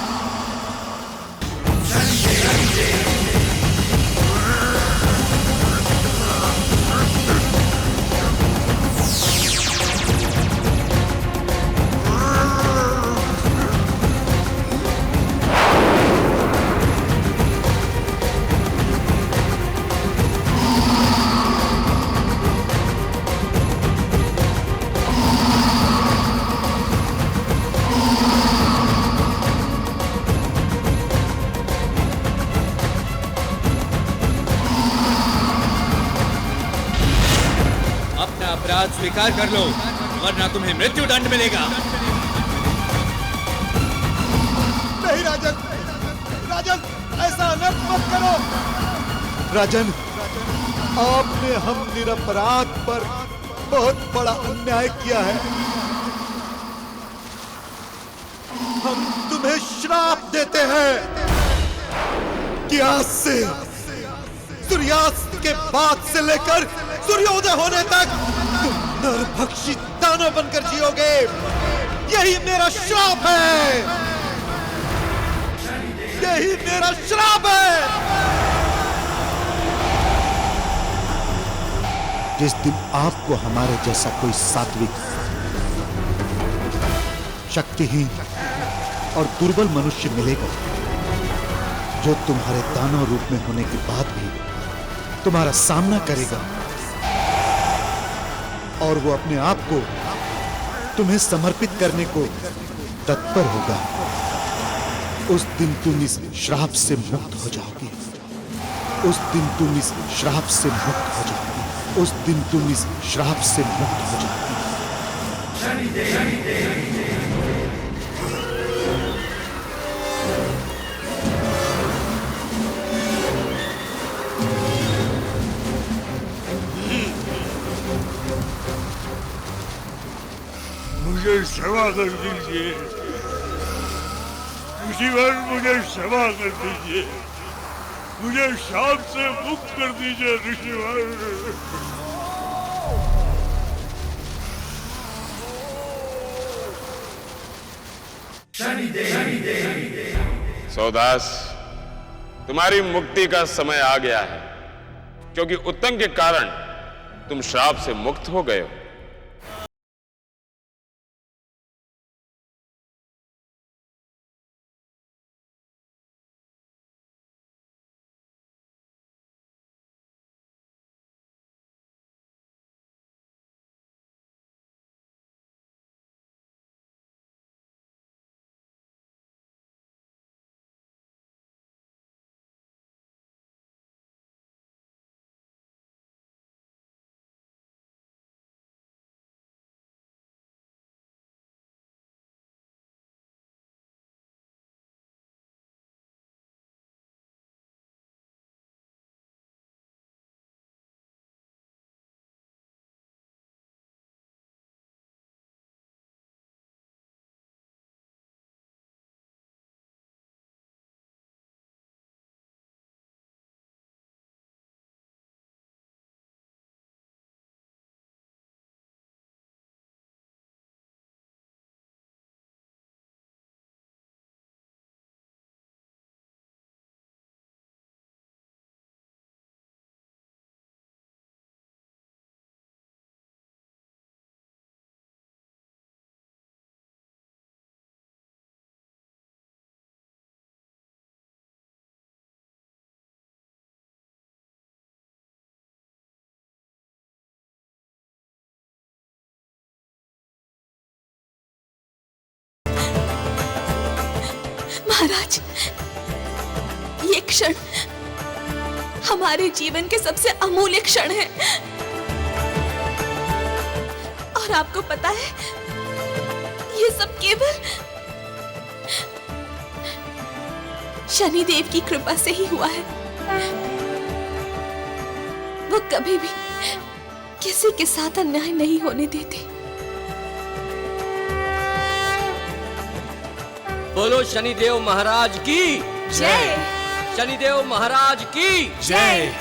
अपराध स्वीकार कर लो, वरना तुम्हें मृत्यु दंड मिलेगा। नहीं राजन, राजन ऐसा अनर्थ मत करो। राजन, आपने हम निरपराध पर बहुत बड़ा अन्याय किया है। हम तुम्हें श्राप देते हैं कि आज से सूर्यास्त के बाद से लेकर सूर्योदय होने तक तुम नरभक्षी दानव बनकर जियोगे। यही मेरा श्राप है, यही मेरा श्राप है। जिस दिन आपको हमारे जैसा कोई सात्विक, शक्तिहीन और दुर्बल मनुष्य मिलेगा जो तुम्हारे दानव रूप में होने के बाद भी तुम्हारा सामना करेगा और वो अपने आप को तुम्हें समर्पित करने को तत्पर होगा, उस दिन तुम इस श्राप से मुक्त हो जाओगे। उस दिन तुम इस श्राप से मुक्त हो जाओगे। उस दिन तुम इस श्राप से मुक्त हो जाओगे। मुझे क्षमा कर दीजिए ऋषिवर, मुझे क्षमा कर दीजिए, मुझे शाप से मुक्त कर दीजिए ऋषिवर। सौदास, तुम्हारी मुक्ति का समय आ गया है, क्योंकि उत्तंग के कारण तुम श्राप से मुक्त हो गए हो। महाराज, ये क्षण हमारे जीवन के सबसे अमूल्य क्षण है। और आपको पता है, ये सब केवल शनिदेव की कृपा से ही हुआ है। वो कभी भी किसी के साथ अन्याय नहीं होने देते। बोलो शनिदेव महाराज की जय। शनिदेव महाराज की जय।